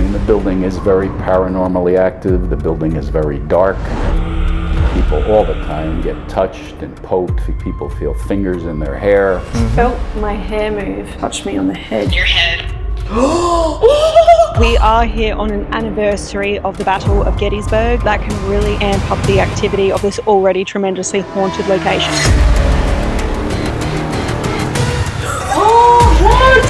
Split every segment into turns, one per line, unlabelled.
mean, the building is very paranormally active. The building is very dark. People all the time get touched and poked. People feel fingers in their hair.
Felt my hair move, touched me on the head.
Your head.
We are here on an anniversary of the Battle of Gettysburg. That can really amp up the activity of this already tremendously haunted location.
Oh, what?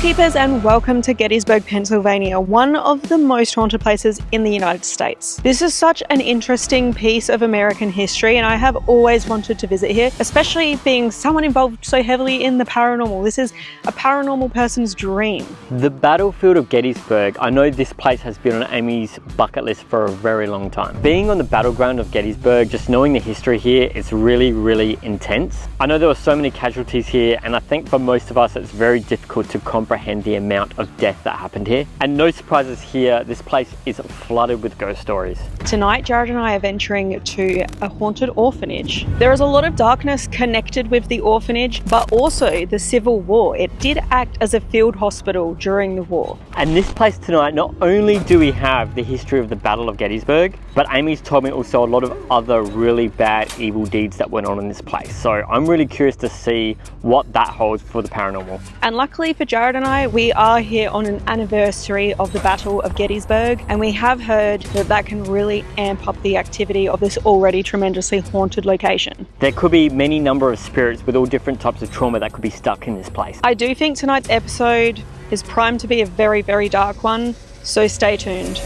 Keepers, and welcome to Gettysburg, Pennsylvania, one of the most haunted places in the United States. This is such an interesting piece of American history, and I have always wanted to visit here, especially being someone involved so heavily in the paranormal. This is a paranormal person's dream.
The battlefield of Gettysburg, I know this place has been on Amy's bucket list for a very long time. Being on the battleground of Gettysburg, just knowing the history here, it's really intense. I know there were so many casualties here, and I think for most of us it's very difficult to comprehend the amount of death that happened here. And no surprises here, this place is flooded with ghost stories.
Tonight, Jared and I are venturing to a haunted orphanage. There is a lot of darkness connected with the orphanage, but also the Civil War. It did act as a field hospital during the war.
And this place tonight, not only do we have the history of the Battle of Gettysburg, but Amy's told me also a lot of other really bad evil deeds that went on in this place. So I'm really curious to see what that holds for the paranormal.
And luckily for Jared and I, we are here on an anniversary of the Battle of Gettysburg, and we have heard that that can really amp up the activity of this already tremendously haunted location.
There could be many number of spirits with all different types of trauma that could be stuck in this place.
I do think tonight's episode is primed to be a very dark one, so stay tuned.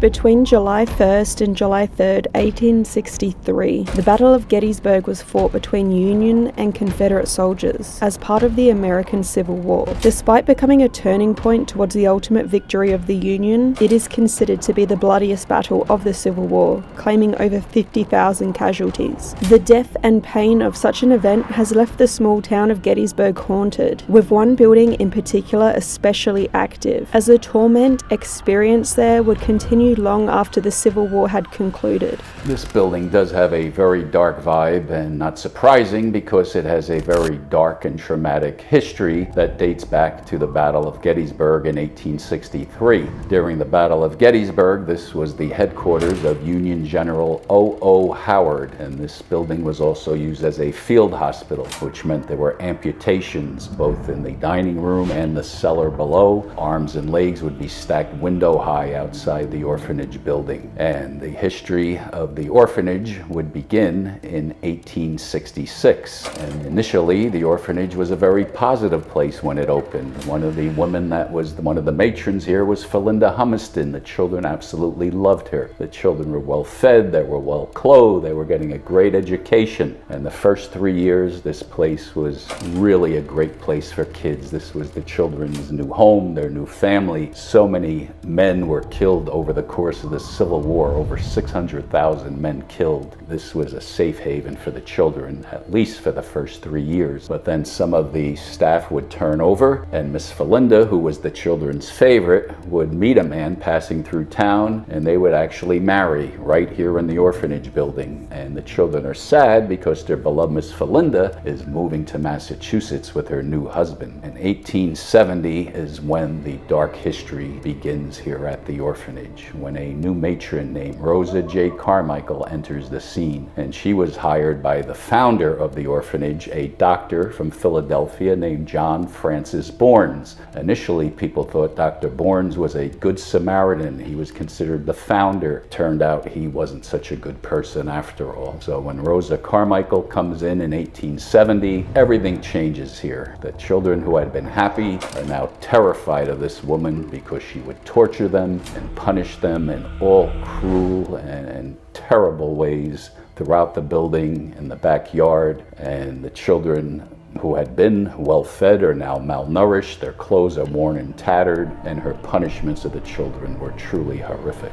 Between July 1st and July 3rd, 1863, the Battle of Gettysburg was fought between Union and Confederate soldiers as part of the American Civil War. Despite becoming a turning point towards the ultimate victory of the Union, it is considered to be the bloodiest battle of the Civil War, claiming over 50,000 casualties. The death and pain of such an event has left the small town of Gettysburg haunted, with one building in particular especially active, as the torment experienced there would continue long after the Civil War had concluded.
This building does have a very dark vibe, and not surprising because it has a very dark and traumatic history that dates back to the Battle of Gettysburg in 1863. During the Battle of Gettysburg, this was the headquarters of Union General O.O. Howard, and this building was also used as a field hospital, which meant there were amputations both in the dining room and the cellar below. Arms and legs would be stacked window high outside the orphanage building. And the history of the orphanage would begin in 1866. And initially, the orphanage was a very positive place when it opened. One of the women that was one of the matrons here was Philinda Humiston. The children absolutely loved her. The children were well fed, they were well clothed, they were getting a great education. And the first 3 years, this place was really a great place for kids. This was the children's new home, their new family. So many men were killed over the course of the Civil War, over 600,000 men killed. This was a safe haven for the children, at least for the first 3 years. But then some of the staff would turn over, and Miss Philinda, who was the children's favorite, would meet a man passing through town, and they would actually marry right here in the orphanage building. And the children are sad because their beloved Miss Philinda is moving to Massachusetts with her new husband. In 1870 is when the dark history begins here at the orphanage, when a new matron named Rosa J. Carmichael enters the scene. And she was hired by the founder of the orphanage, a doctor from Philadelphia named John Francis Bournes. Initially, people thought Dr. Bournes was a good Samaritan. He was considered the founder. Turned out he wasn't such a good person after all. So when Rosa Carmichael comes in 1870, everything changes here. The children who had been happy are now terrified of this woman because she would torture them and punish them in all cruel and terrible ways throughout the building, in the backyard. And the children who had been well fed are now malnourished, their clothes are worn and tattered, and her punishments of the children were truly horrific.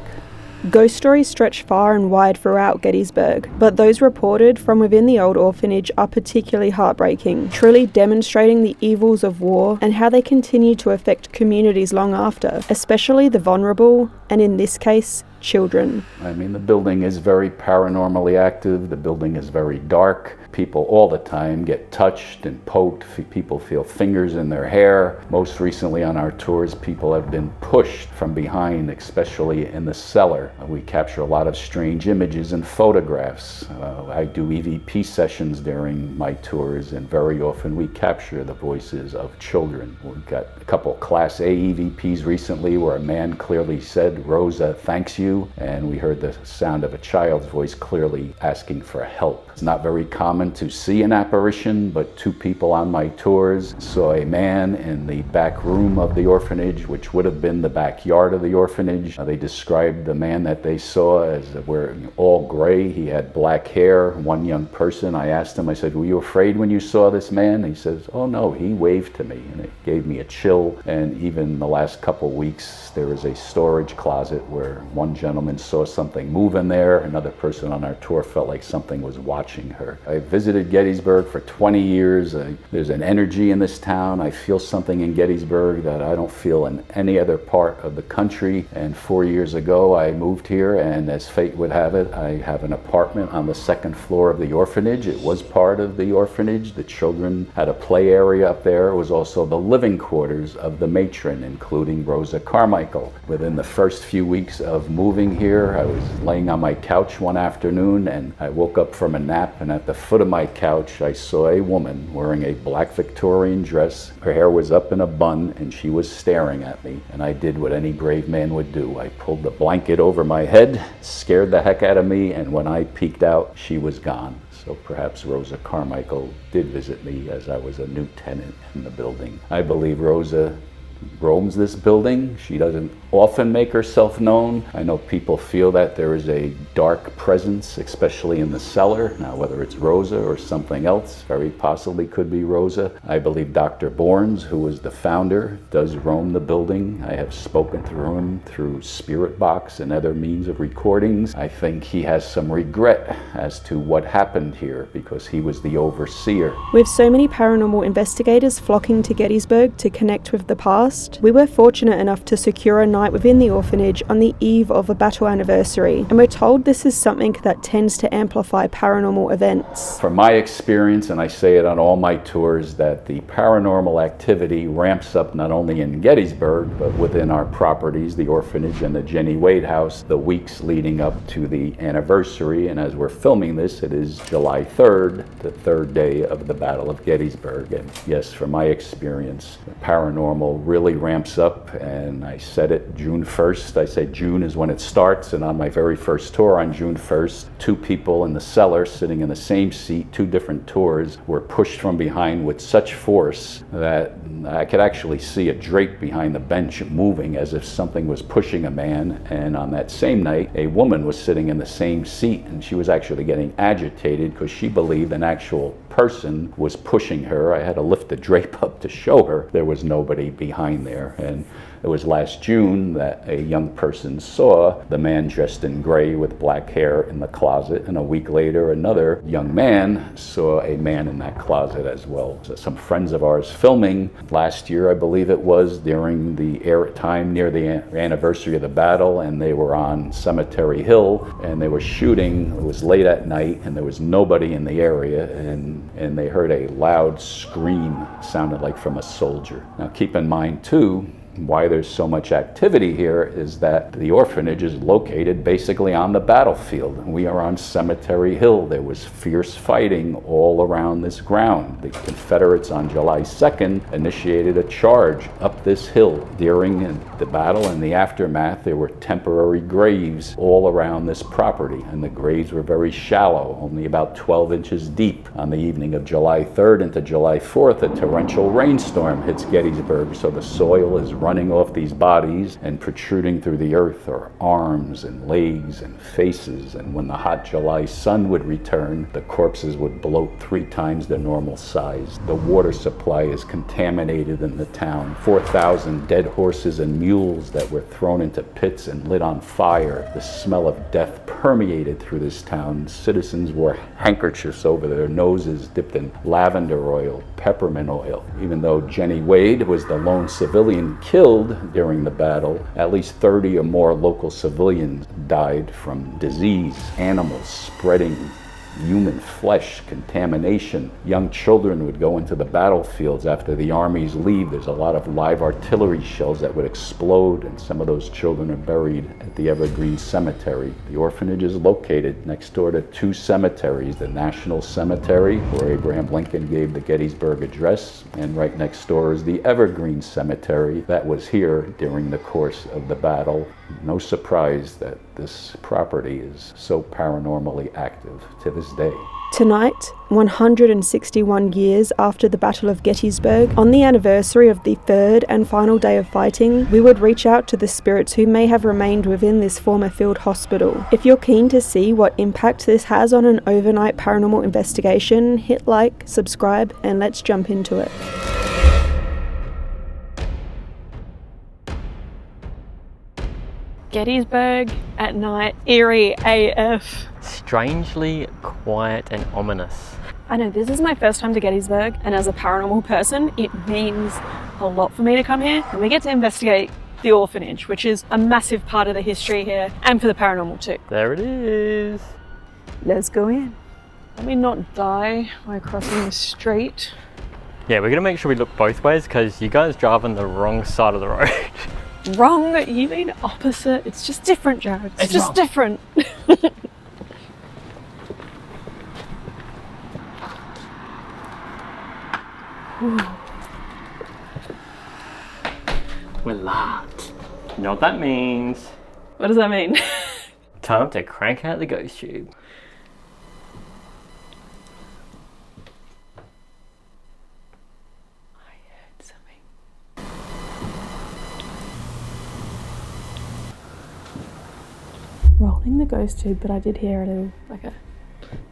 Ghost stories stretch far and wide throughout Gettysburg, but those reported from within the old orphanage are particularly heartbreaking, truly demonstrating the evils of war and how they continue to affect communities long after, especially the vulnerable, and in this case, children.
I mean, the building is very paranormally active. The building is very dark. People all the time get touched and poked. People feel fingers in their hair. Most recently on our tours, people have been pushed from behind, especially in the cellar. We capture a lot of strange images and photographs. I do EVP sessions during my tours, and very often we capture the voices of children. We've got a couple Class A EVPs recently where a man clearly said, "Rosa thanks you," and we heard the sound of a child's voice clearly asking for help. It's not very common to see an apparition, but two people on my tours saw a man in the back room of the orphanage, which would have been the backyard of the orphanage. They described the man that they saw as wearing all gray. He had black hair. One young person, I asked him, I said, "Were you afraid when you saw this man?" He says, "Oh no, he waved to me," and it gave me a chill. And even the last couple weeks, there was a storage closet where one gentleman saw something move in there. Another person on our tour felt like something was watching her. I visited Gettysburg for 20 years. There's an energy in this town. I feel something in Gettysburg that I don't feel in any other part of the country. And 4 years ago, I moved here, and as fate would have it, I have an apartment on the second floor of the orphanage. It was part of the orphanage. The children had a play area up there. It was also the living quarters of the matron, including Rosa Carmichael. Within the first few weeks of moving here, I was laying on my couch one afternoon, and I woke up from a nap, and at the foot of my couch, I saw a woman wearing a black Victorian dress. Her hair was up in a bun, and she was staring at me. And I did what any brave man would do. I pulled the blanket over my head, scared the heck out of me, and when I peeked out, she was gone. So perhaps Rosa Carmichael did visit me as I was a new tenant in the building. I believe Rosa roams this building. She doesn't often make herself known. I know people feel that there is a dark presence, especially in the cellar. Now, whether it's Rosa or something else, very possibly could be Rosa. I believe Dr. Borns, who was the founder, does roam the building. I have spoken to him through Spirit Box and other means of recordings. I think he has some regret as to what happened here because he was the overseer.
With so many paranormal investigators flocking to Gettysburg to connect with the past, we were fortunate enough to secure a night within the orphanage on the eve of a battle anniversary, and we're told this is something that tends to amplify paranormal events.
From my experience, and I say it on all my tours, that the paranormal activity ramps up not only in Gettysburg, but within our properties, the orphanage and the Jenny Wade house, the weeks leading up to the anniversary. And as we're filming this, it is July 3rd, the third day of the Battle of Gettysburg. And yes, from my experience, the paranormal really ramps up, and I said it June 1st. I say June is when it starts, and on my very first tour on June 1st, two people in the cellar sitting in the same seat, two different tours, were pushed from behind with such force that I could actually see a drape behind the bench moving as if something was pushing a man. And on that same night, a woman was sitting in the same seat, and she was actually getting agitated because she believed an actual person was pushing her. I had to lift the drape up to show her there was nobody behind there. And it was last June that a young person saw the man dressed in gray with black hair in the closet, and a week later another young man saw a man in that closet as well. So some friends of ours filming last year, I believe it was, during the air time near the anniversary of the battle, and they were on Cemetery Hill and they were shooting. It was late at night and there was nobody in the area, and they heard a loud scream, sounded like from a soldier. Now keep in mind too, why there's so much activity here is that the orphanage is located basically on the battlefield. We are on Cemetery Hill. There was fierce fighting all around this ground. The Confederates on July 2nd initiated a charge up this hill. During the battle and the aftermath, there were temporary graves all around this property, and the graves were very shallow, only about 12 inches deep. On the evening of July 3rd into July 4th, a torrential rainstorm hits Gettysburg, so the soil is running running off these bodies, and protruding through the earth are arms and legs and faces, and when the hot July sun would return, the corpses would bloat 3 times their normal size. The water supply is contaminated in the town. 4,000 dead horses and mules that were thrown into pits and lit on fire. The smell of death permeated through this town. Citizens wore handkerchiefs over their noses dipped in lavender oil, peppermint oil. Even though Jenny Wade was the lone civilian killed during the battle, at least 30 or more local civilians died from disease, animals spreading human flesh, contamination. Young children would go into the battlefields after the armies leave. There's a lot of live artillery shells that would explode, and some of those children are buried at the Evergreen Cemetery. The orphanage is located next door to 2 cemeteries, the National Cemetery, where Abraham Lincoln gave the Gettysburg Address, and right next door is the Evergreen Cemetery that was here during the course of the battle. No surprise that this property is so paranormally active to this day.
Tonight, 161 years after the Battle of Gettysburg, on the anniversary of the 3rd and final day of fighting, we would reach out to the spirits who may have remained within this former field hospital. If you're keen to see what impact this has on an overnight paranormal investigation, hit like, subscribe, and let's jump into it. Gettysburg at night, eerie AF.
Strangely quiet and ominous.
I know, this is my first time to Gettysburg, and as a paranormal person, it means a lot for me to come here. And we get to investigate the orphanage, which is a massive part of the history here, and for the paranormal too.
There it is.
Let's go in. Let me not die while crossing the street.
Yeah, we're gonna make sure we look both ways because you guys drive on the wrong side of the road.
Wrong? You mean opposite? It's just different, Jared. It's just
wrong.
different.
We're locked. You know what that means?
What does that mean?
Time to crank out the GhostTube.
I heard something. Rolling the GhostTube, but I did hear a little, like a...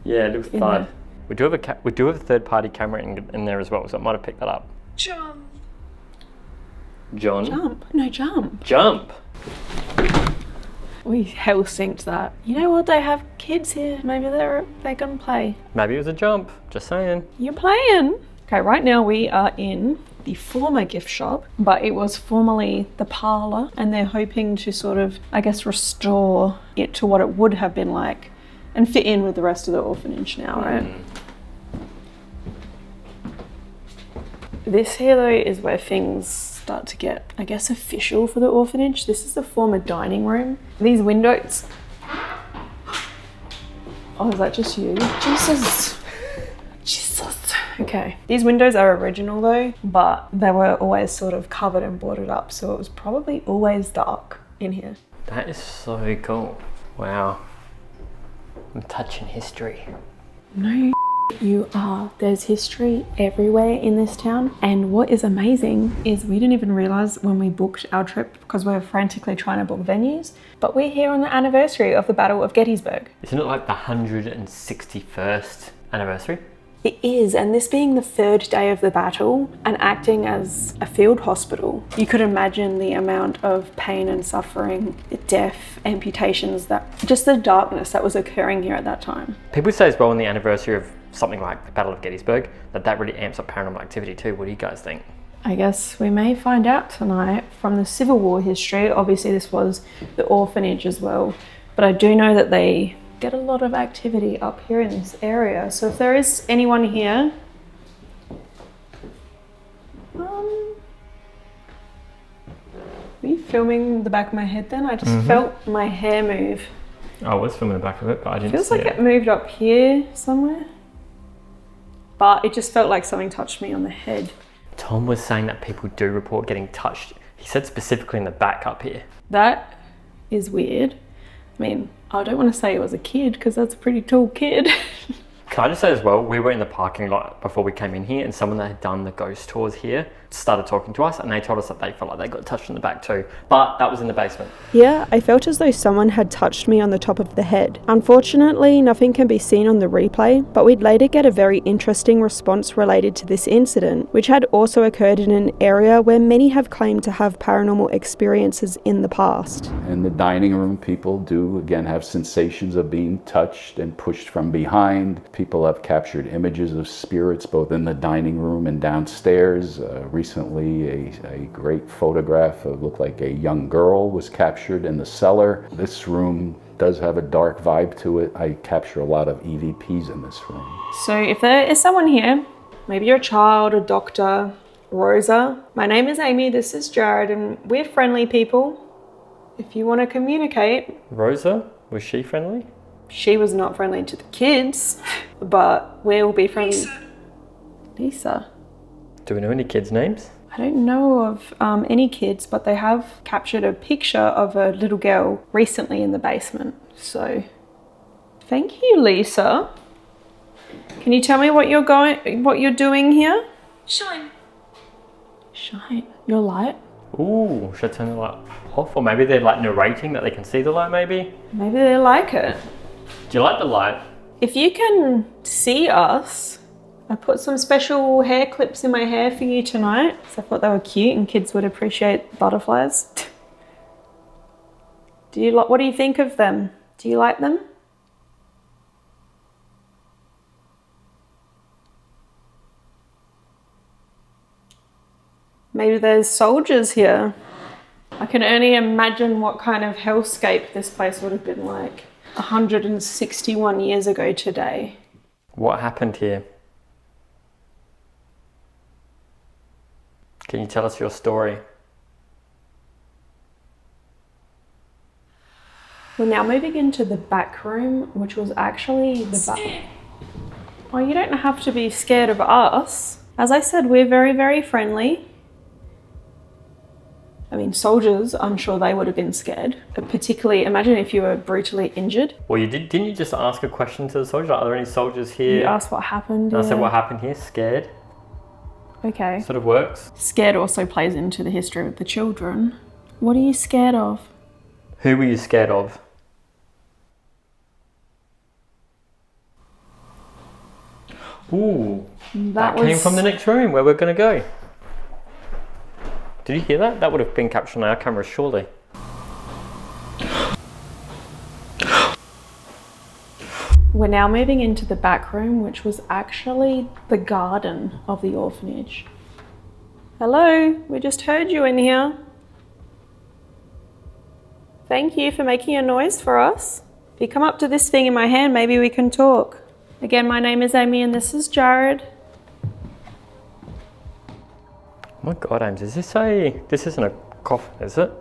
Yeah, a little
In
thud.
there.
We do have a third-party camera in there as well, so I might have picked that up.
Jump.
John.
Jump. No, jump.
Jump.
We hell synced that. You know what? They have kids here. Maybe they can play.
Maybe it was a jump. Just saying.
You're playing. Okay, right now we are in the former gift shop, but it was formerly the parlour, and they're hoping to sort of, I guess, restore it to what it would have been like and fit in with the rest of the orphanage now, right? This here though is where things start to get, I guess, official for the orphanage. This is the former dining room. These windows. Oh, is that just you? Jesus. Jesus. Okay. These windows are original though, but they were always sort of covered and boarded up, so it was probably always dark in here.
That is so cool. Wow. I'm touching history.
No, you are. There's history everywhere in this town. And what is amazing is we didn't even realize when we booked our trip, because we were frantically trying to book venues, but we're here on the anniversary of the Battle of Gettysburg.
Isn't it like the 161st anniversary?
It is, and this being the 3rd day of the battle and acting as a field hospital, you could imagine the amount of pain and suffering, death, amputations, just the darkness that was occurring here at that time.
People say as well on the anniversary of something like the Battle of Gettysburg that really amps up paranormal activity too. What do you guys think?
I guess we may find out tonight from the Civil War history. Obviously this was the orphanage as well, but I do know that they get a lot of activity up here in this area. So if there is anyone here, are you filming the back of my head then? I just felt my hair move.
I was filming the back of it, but I didn't
Feels
see
like it moved up here somewhere, but it just felt like something touched me on the head.
Tom was saying that people do report getting touched. He said specifically in the back up here.
That is weird. I mean, I don't want to say it was a kid because that's a pretty tall kid.
Can I just say as well, we were in the parking lot before we came in here, and someone that had done the ghost tours here started talking to us, and they told us that they felt like they got touched in the back too, but that was in the basement.
Yeah, I felt as though someone had touched me on the top of the head. Unfortunately, nothing can be seen on the replay, but we'd later get a very interesting response related to this incident, which had also occurred in an area where many have claimed to have paranormal experiences in the past.
In the dining room, people do again have sensations of being touched and pushed from behind. People have captured images of spirits both in the dining room and downstairs. Recently, a great photograph of looked like a young girl was captured in the cellar. This room does have a dark vibe to it. I capture a lot of EVPs in this room.
So if there is someone here, maybe you're a child, a doctor, Rosa. My name is Amy, this is Jared, and we're friendly people. If you want to communicate.
Rosa, was she friendly?
She was not friendly to the kids, but we'll be friendly. Lisa.
Do we know any kids' names?
I don't know of any kids, but they have captured a picture of a little girl recently in the basement. So, thank you, Lisa. Can you tell me what you're doing here?
Shine.
Shine. Your light?
Ooh, should I turn the light off? Or maybe they're like narrating that they can see the light maybe?
Maybe they like it.
Do you like the light?
If you can see us, I put some special hair clips in my hair for you tonight. So I thought they were cute and kids would appreciate butterflies. What do you think of them? Do you like them? Maybe there's soldiers here. I can only imagine what kind of hellscape this place would have been like 161 years ago today.
What happened here? Can you tell us your story?
We're now moving into the back room, which was actually the back. Well, you don't have to be scared of us. As I said, we're very, very friendly. I mean, soldiers, I'm sure they would have been scared. Particularly, imagine if you were brutally injured.
Well, didn't you just ask a question to the soldier? Are there any soldiers here?
You asked what happened.
And I said what happened here, scared.
Okay.
Sort of works.
Scared also plays into the history of the children. What are you scared of?
Who were you scared of? Ooh, that came from the next room where we're going to go. Did you hear that? That would have been captured on our camera, surely.
We're now moving into the back room, which was actually the garden of the orphanage. Hello, we just heard you in here. Thank you for making a noise for us. If you come up to this thing in my hand, maybe we can talk. Again, my name is Amy and this is Jared.
Oh my God, Ames, this isn't a coffin, is it?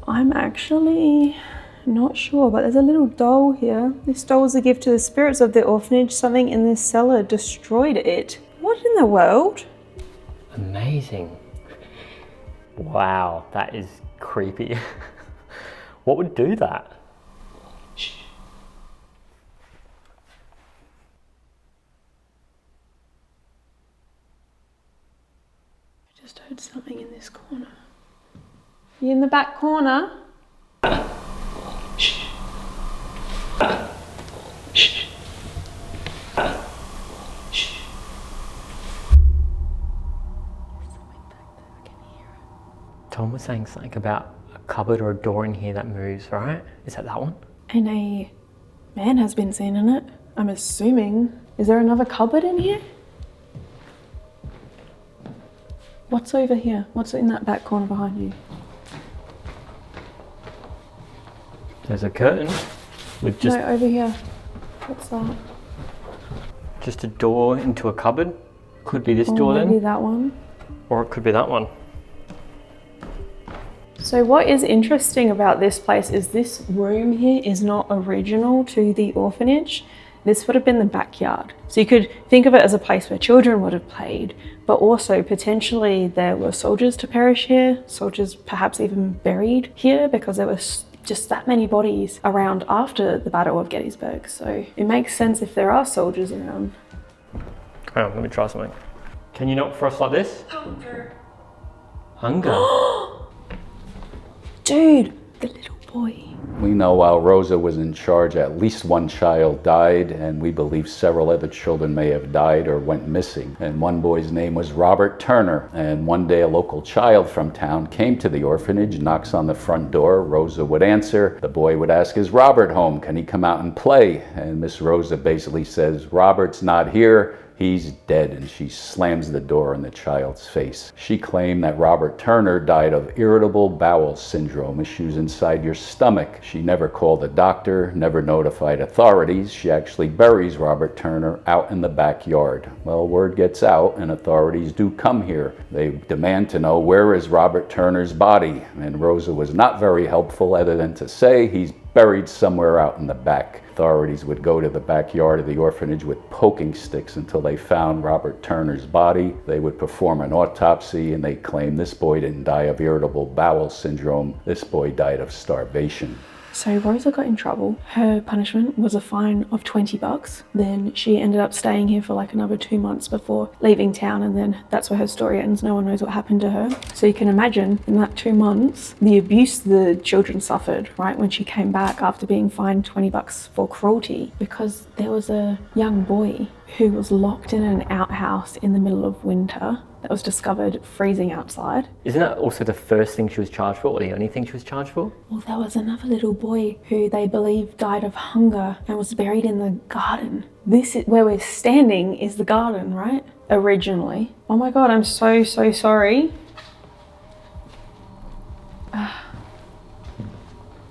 I'm actually not sure, but there's a little doll here. This doll was a gift to the spirits of the orphanage. Something in this cellar destroyed it. What in the world?
Amazing. Wow, that is creepy. What would do that?
Shh. I just heard something in this corner. You in the back corner? Shh. Shh. Shh. There's something back there, I can hear it.
Tom was saying something about a cupboard or a door in here that moves, right? Is that one?
And a man has been seen in it, I'm assuming. Is there another cupboard in here? What's over here? What's in that back corner behind you?
There's a curtain with just...
No, over here. What's that?
Just a door into a cupboard. Could be this door
maybe
then.
that one.
Or it could be that one.
So what is interesting about this place is this room here is not original to the orphanage. This would have been the backyard. So you could think of it as a place where children would have played, but also potentially there were soldiers to perish here, soldiers perhaps even buried here because there were just that many bodies around after the Battle of Gettysburg, so it makes sense if there are soldiers around.
Hang on, let me try something. Can you knock for us like this?
Hunger.
Hunger?
Dude, the little boy.
We know while Rosa was in charge, at least one child died, and we believe several other children may have died or went missing. And one boy's name was Robert Turner. And one day a local child from town came to the orphanage, knocks on the front door. Rosa would answer. The boy would ask, "Is Robert home? Can he come out and play?" And Miss Rosa basically says, "Robert's not here. He's dead," and she slams the door in the child's face. She claimed that Robert Turner died of irritable bowel syndrome, issues inside your stomach. She never called a doctor, never notified authorities. She actually buries Robert Turner out in the backyard. Well, word gets out and authorities do come here. They demand to know, where is Robert Turner's body? And Rosa was not very helpful other than to say he's buried somewhere out in the back. Authorities would go to the backyard of the orphanage with poking sticks until they found Robert Turner's body. They would perform an autopsy and they claimed this boy didn't die of irritable bowel syndrome. This boy died of starvation.
So Rosa got in trouble. Her punishment was a fine of $20. Then she ended up staying here for like another 2 months before leaving town, and then that's where her story ends. No one knows what happened to her. So you can imagine in that 2 months, the abuse the children suffered, right? When she came back after being fined $20 for cruelty, because there was a young boy who was locked in an outhouse in the middle of winter that was discovered freezing outside.
Isn't that also the first thing she was charged for, or the only thing she was charged for?
Well, there was another little boy who they believe died of hunger and was buried in the garden. This is where we're standing, is the garden, right? Originally. Oh my God, I'm so sorry.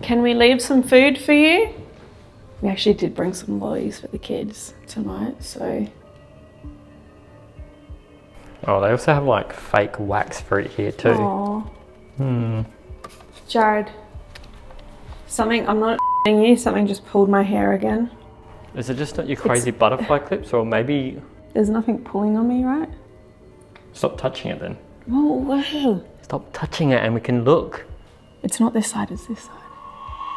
Can we leave some food for you? We actually did bring some lollies for the kids tonight, so.
Oh, they also have like fake wax fruit here too.
Aww. Jared, I'm not you, something just pulled my hair again.
Is it just not your crazy butterfly clips, or maybe...
There's nothing pulling on me, right?
Stop touching it then.
Oh, wow.
Stop touching it and we can look.
It's not this side, it's this side.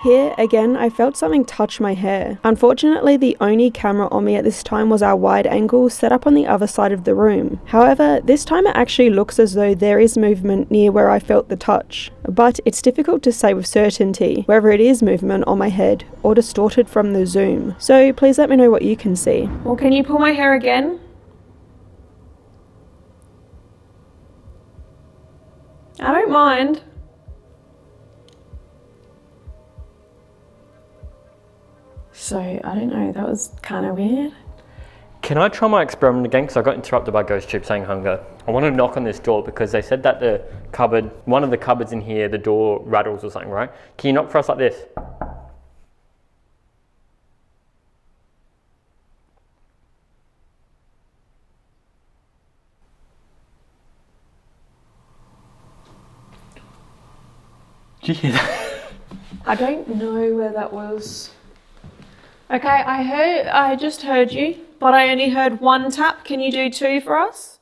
Here, again, I felt something touch my hair. Unfortunately, the only camera on me at this time was our wide angle set up on the other side of the room. However, this time it actually looks as though there is movement near where I felt the touch. But it's difficult to say with certainty whether it is movement on my head or distorted from the zoom. So please let me know what you can see.
Well, can you pull my hair again? I don't mind. So, I don't know, that was kind of weird.
Can I try my experiment again? Because I got interrupted by GhostTube saying hunger. I want to knock on this door because they said that the cupboard, one of the cupboards in here, the door rattles or something, right? Can you knock for us like this? Did you hear that?
I don't know where that was. Okay, I just heard you, but I only heard one tap. Can you do two for us?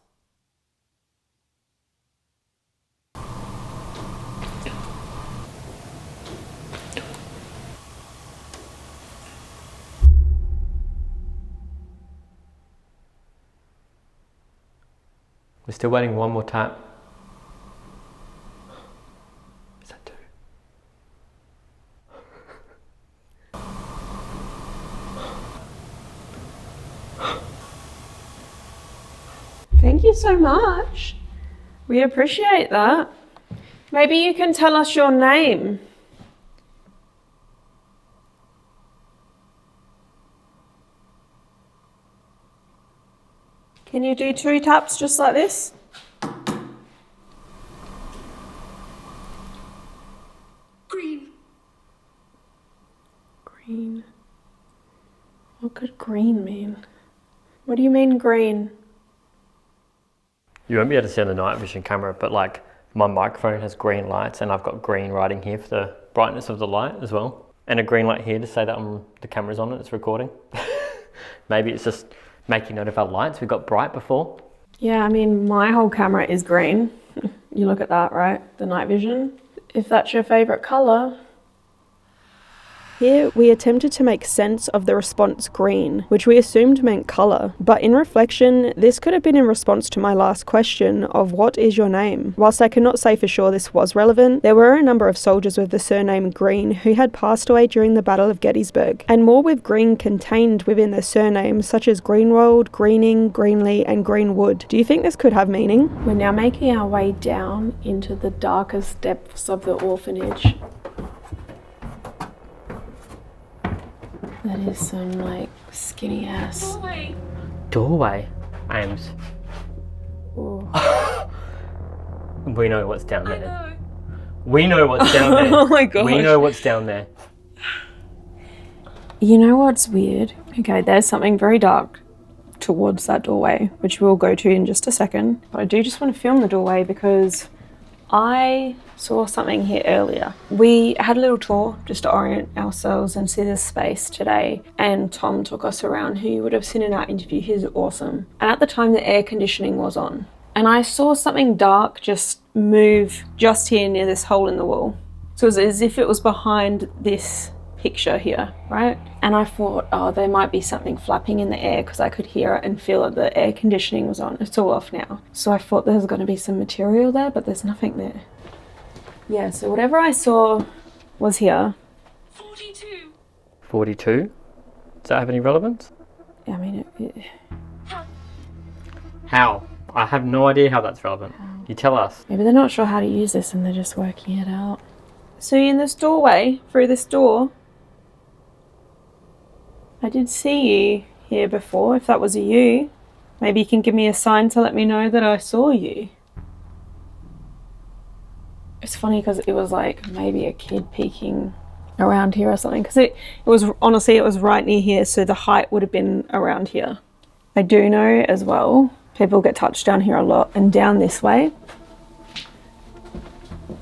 We're still waiting one more tap. Is that two?
Thank you so much. We appreciate that. Maybe you can tell us your name. Can you do two taps just like this? Green. Green. What could green mean? What do you mean green?
You won't be able to see on the night vision camera, but like my microphone has green lights and I've got green writing here for the brightness of the light as well. And a green light here to say that the camera's on and it's recording. Maybe it's just making note of our lights. We got bright before.
Yeah, I mean, my whole camera is green. You look at that, right? The night vision. If that's your favorite color.
Here, we attempted to make sense of the response green, which we assumed meant colour, but in reflection, this could have been in response to my last question of what is your name? Whilst I cannot say for sure this was relevant, there were a number of soldiers with the surname Green who had passed away during the Battle of Gettysburg, and more with Green contained within their surnames such as Greenwald, Greening, Greenlee and Greenwood. Do you think this could have meaning? We're now making our way down into the darkest depths of the orphanage. That is some like skinny ass
Doorway, Ames. We know what's down there. We know what's down there.
Oh my gosh.
We know what's down there.
You know what's weird? Okay, there's something very dark towards that doorway, which we'll go to in just a second. But I do just want to film the doorway because I saw something here earlier. We had a little tour just to orient ourselves and see this space today, and Tom took us around, who you would have seen in our interview. He's awesome. And at the time the air conditioning was on, and I saw something dark just move just here near this hole in the wall. So it was as if it was behind this picture here, right? And I thought, oh, there might be something flapping in the air because I could hear it and feel that the air conditioning was on. It's all off now. So I thought there's going to be some material there, but there's nothing there. Yeah, so whatever I saw was here.
42.
42? Does that have any relevance?
I mean,
How? I have no idea how that's relevant. You tell us.
maybe they're not sure how to use this and they're just working it out. So in this doorway, through this door, I did see you here before. If that was you, maybe you can give me a sign to let me know that I saw you. It's funny because it was like maybe a kid peeking around here or something, because it was, honestly, it was right near here, so the height would have been around here. I do know as well, people get touched down here a lot, and down this way,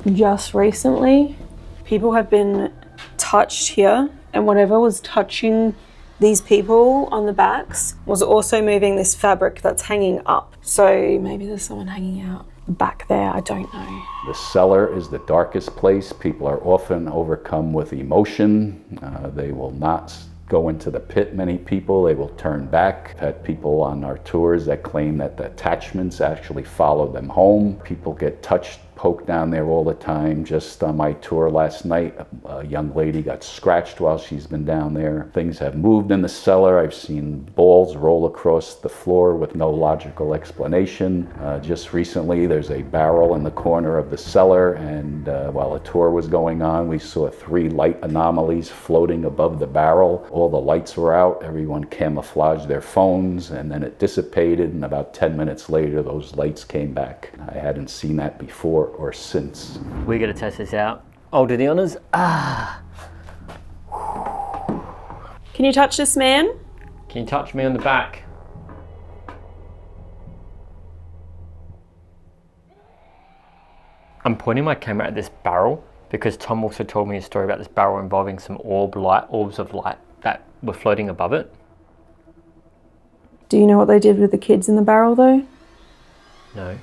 just recently, people have been touched here, and whatever was touching these people on the backs was also moving this fabric that's hanging up. So maybe there's someone hanging out back there, I don't know.
The cellar is the darkest place. People are often overcome with emotion. They will not go into the pit, many people. They will turn back. I've had people on our tours that claim that the attachments actually follow them home. People get touched, poked down there all the time. Just on my tour last night, a young lady got scratched while she's been down there. Things have moved in the cellar. I've seen balls roll across the floor with no logical explanation. Just recently, there's a barrel in the corner of the cellar, and while a tour was going on, we saw 3 light anomalies floating above the barrel. All the lights were out. Everyone camouflaged their phones, and then it dissipated, and about 10 minutes later, those lights came back. I hadn't seen that before or since.
We gotta test this out. I'll do the honors.
Can you touch this man?
Can you touch me on the back? I'm pointing my camera at this barrel because Tom also told me a story about this barrel involving some orbs of light that were floating above it.
Do you know what they did with the kids in the barrel though?
No.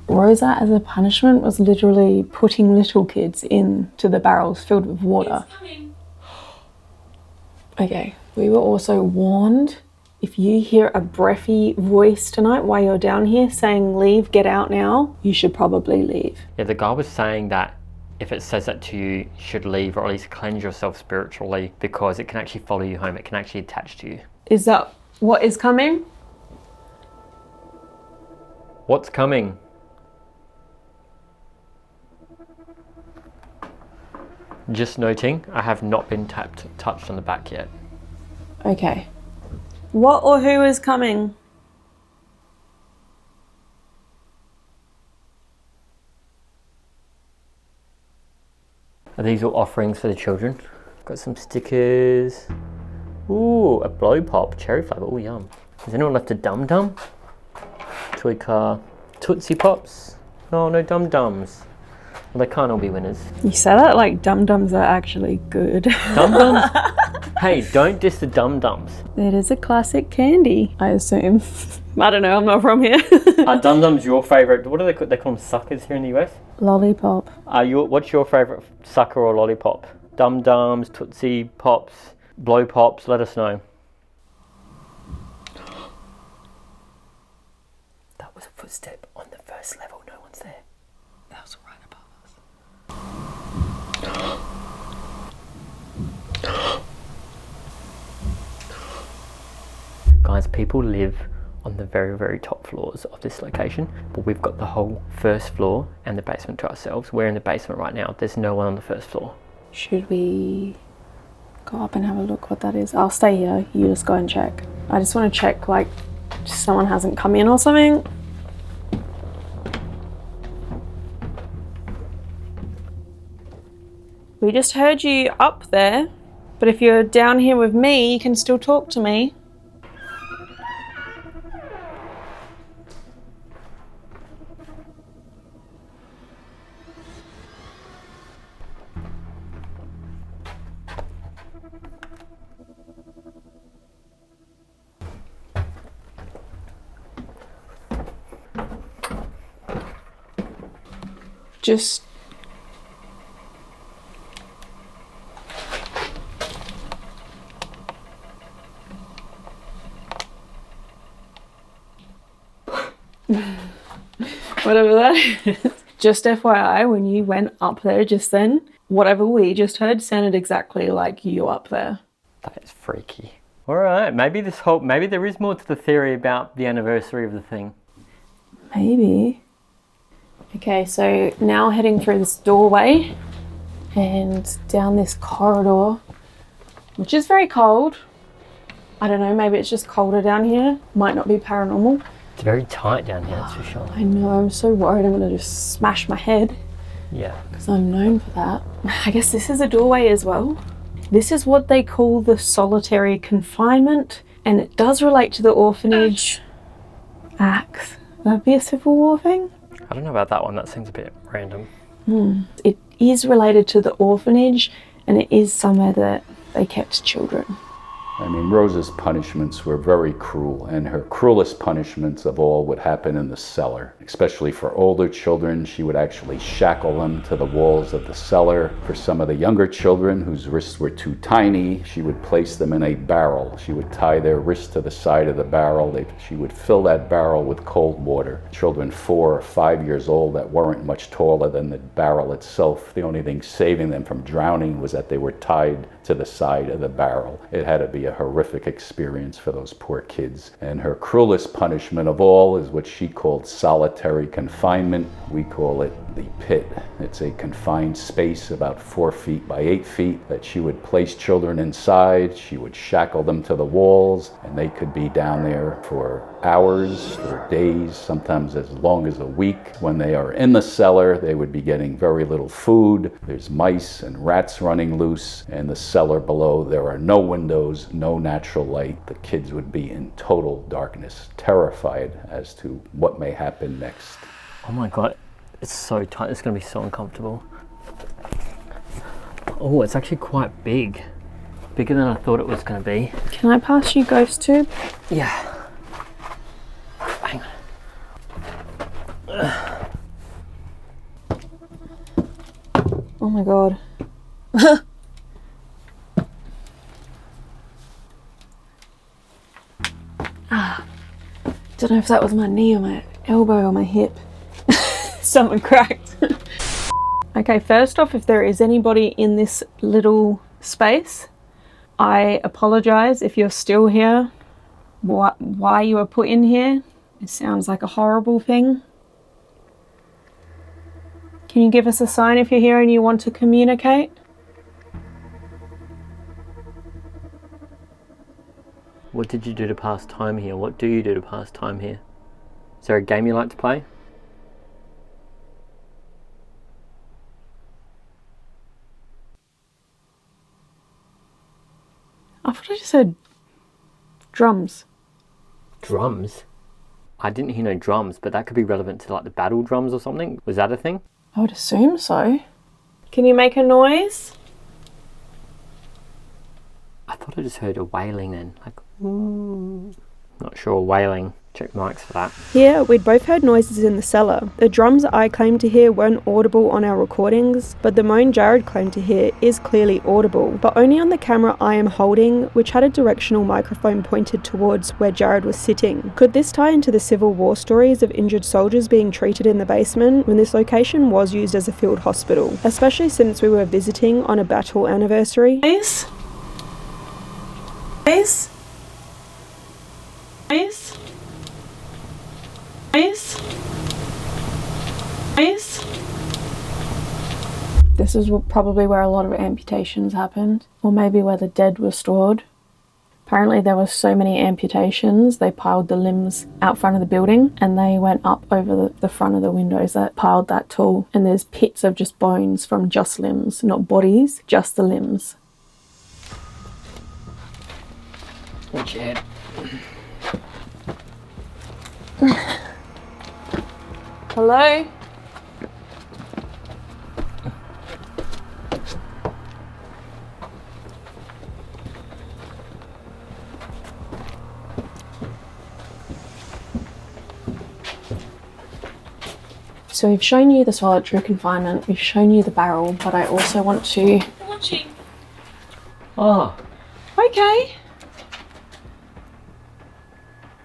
Rosa, as a punishment, was literally putting little kids into the barrels filled with water. Okay, we were also warned, if you hear a breathy voice tonight while you're down here saying leave, get out now, you should probably leave.
Yeah, the guy was saying that if it says that to you, you should leave, or at least cleanse yourself spiritually, because it can actually follow you home. It can actually attach to you.
Is that what is coming?
What's coming? Just noting, I have not been touched on the back yet.
Okay. What or who is coming?
Are these all offerings for the children? Got some stickers. Ooh, a blow pop, cherry flavour. Oh, yum. Has anyone left a dum dum? Toy car, Tootsie Pops. Oh, no dum dums. Well, they can't all be winners.
You say that like dum-dums are actually good.
Dum-dums? Hey, don't diss the dum-dums.
It is a classic candy, I assume. I don't know, I'm not from here.
Are dum-dums your favourite? What do they call them, suckers here in the US?
Lollipop.
What's your favourite sucker or lollipop? Dum-dums, Tootsie Pops, Blow Pops, let us know. That was a footstep on the first level, no one's there. That was right above us. Guys, people live on the very, very top floors of this location, but we've got the whole first floor and the basement to ourselves. We're in the basement right now. There's no one on the first floor.
Should we go up and have a look what that is? I'll stay here, you just go and check. I just want to check, like, someone hasn't come in or something. We just heard you up there, but if you're down here with me, you can still talk to me. Just whatever that is. Just FYI, when you went up there just then, whatever we just heard sounded exactly like you up there.
That is freaky. All right, maybe there is more to the theory about the anniversary of the thing.
Maybe. Okay, so now heading through this doorway and down this corridor, which is very cold. I don't know, maybe it's just colder down here. Might not be paranormal.
It's very tight down here, that's for sure.
I know, I'm so worried I'm gonna just smash my head.
Yeah.
Because I'm known for that. I guess this is a doorway as well. This is what they call the solitary confinement, and it does relate to the orphanage axe. Would that be a Civil War thing?
I don't know about that one, that seems a bit random.
It is related to the orphanage, and it is somewhere that they kept children.
I mean, Rose's punishments were very cruel, and her cruelest punishments of all would happen in the cellar. Especially for older children, she would actually shackle them to the walls of the cellar. For some of the younger children whose wrists were too tiny, she would place them in a barrel. She would tie their wrists to the side of the barrel. She would fill that barrel with cold water. Children 4 or 5 years old that weren't much taller than the barrel itself, the only thing saving them from drowning was that they were tied to the side of the barrel. It had to be a horrific experience for those poor kids. And her cruelest punishment of all is what she called solitary confinement. We call it the pit. It's a confined space about 4 feet by 8 feet that she would place children inside. She would shackle them to the walls, and they could be down there for hours or days, sometimes as long as a week. When they are in the cellar, they would be getting very little food. There's mice and rats running loose. In the cellar below, there are no windows, no natural light. The kids would be in total darkness, terrified as to what may happen next.
Oh my God, it's so tight, it's gonna be so uncomfortable. Oh, it's actually quite big. Bigger than I thought it was gonna be.
Can I pass you GhostTube?
Yeah. Hang on.
Oh my God. Don't know if that was my knee or my elbow or my hip. Something cracked. Okay, first off, if there is anybody in this little space, I apologize if you're still here. Why you were put in here? It sounds like a horrible thing. Can you give us a sign if you're here and you want to communicate?
What did you do to pass time here? What do you do to pass time here? Is there a game you like to play?
I thought I just heard drums.
Drums? I didn't hear no drums, but that could be relevant to like the battle drums or something. Was that a thing?
I would assume so. Can you make a noise?
I thought I just heard a wailing then, like, ooh. Not sure, wailing. Check mics for that.
Here, we'd both heard noises in the cellar. The drums I claimed to hear weren't audible on our recordings, but the moan Jared claimed to hear is clearly audible, but only on the camera I am holding, which had a directional microphone pointed towards where Jared was sitting. Could this tie into the Civil War stories of injured soldiers being treated in the basement when this location was used as a field hospital, especially since we were visiting on a battle anniversary?
Guys? Guys? Guys? Guys? Guys?
This is probably where a lot of amputations happened, or maybe where the dead were stored. Apparently there were so many amputations, they piled the limbs out front of the building and they went up over the front of the windows that piled that tall. And there's pits of just bones from just limbs, not bodies, just the limbs.
Watch your head.
Hello? So we've shown you the solitary confinement, we've shown you the barrel, but I also want to...
I'm watching.
Oh,
Okay.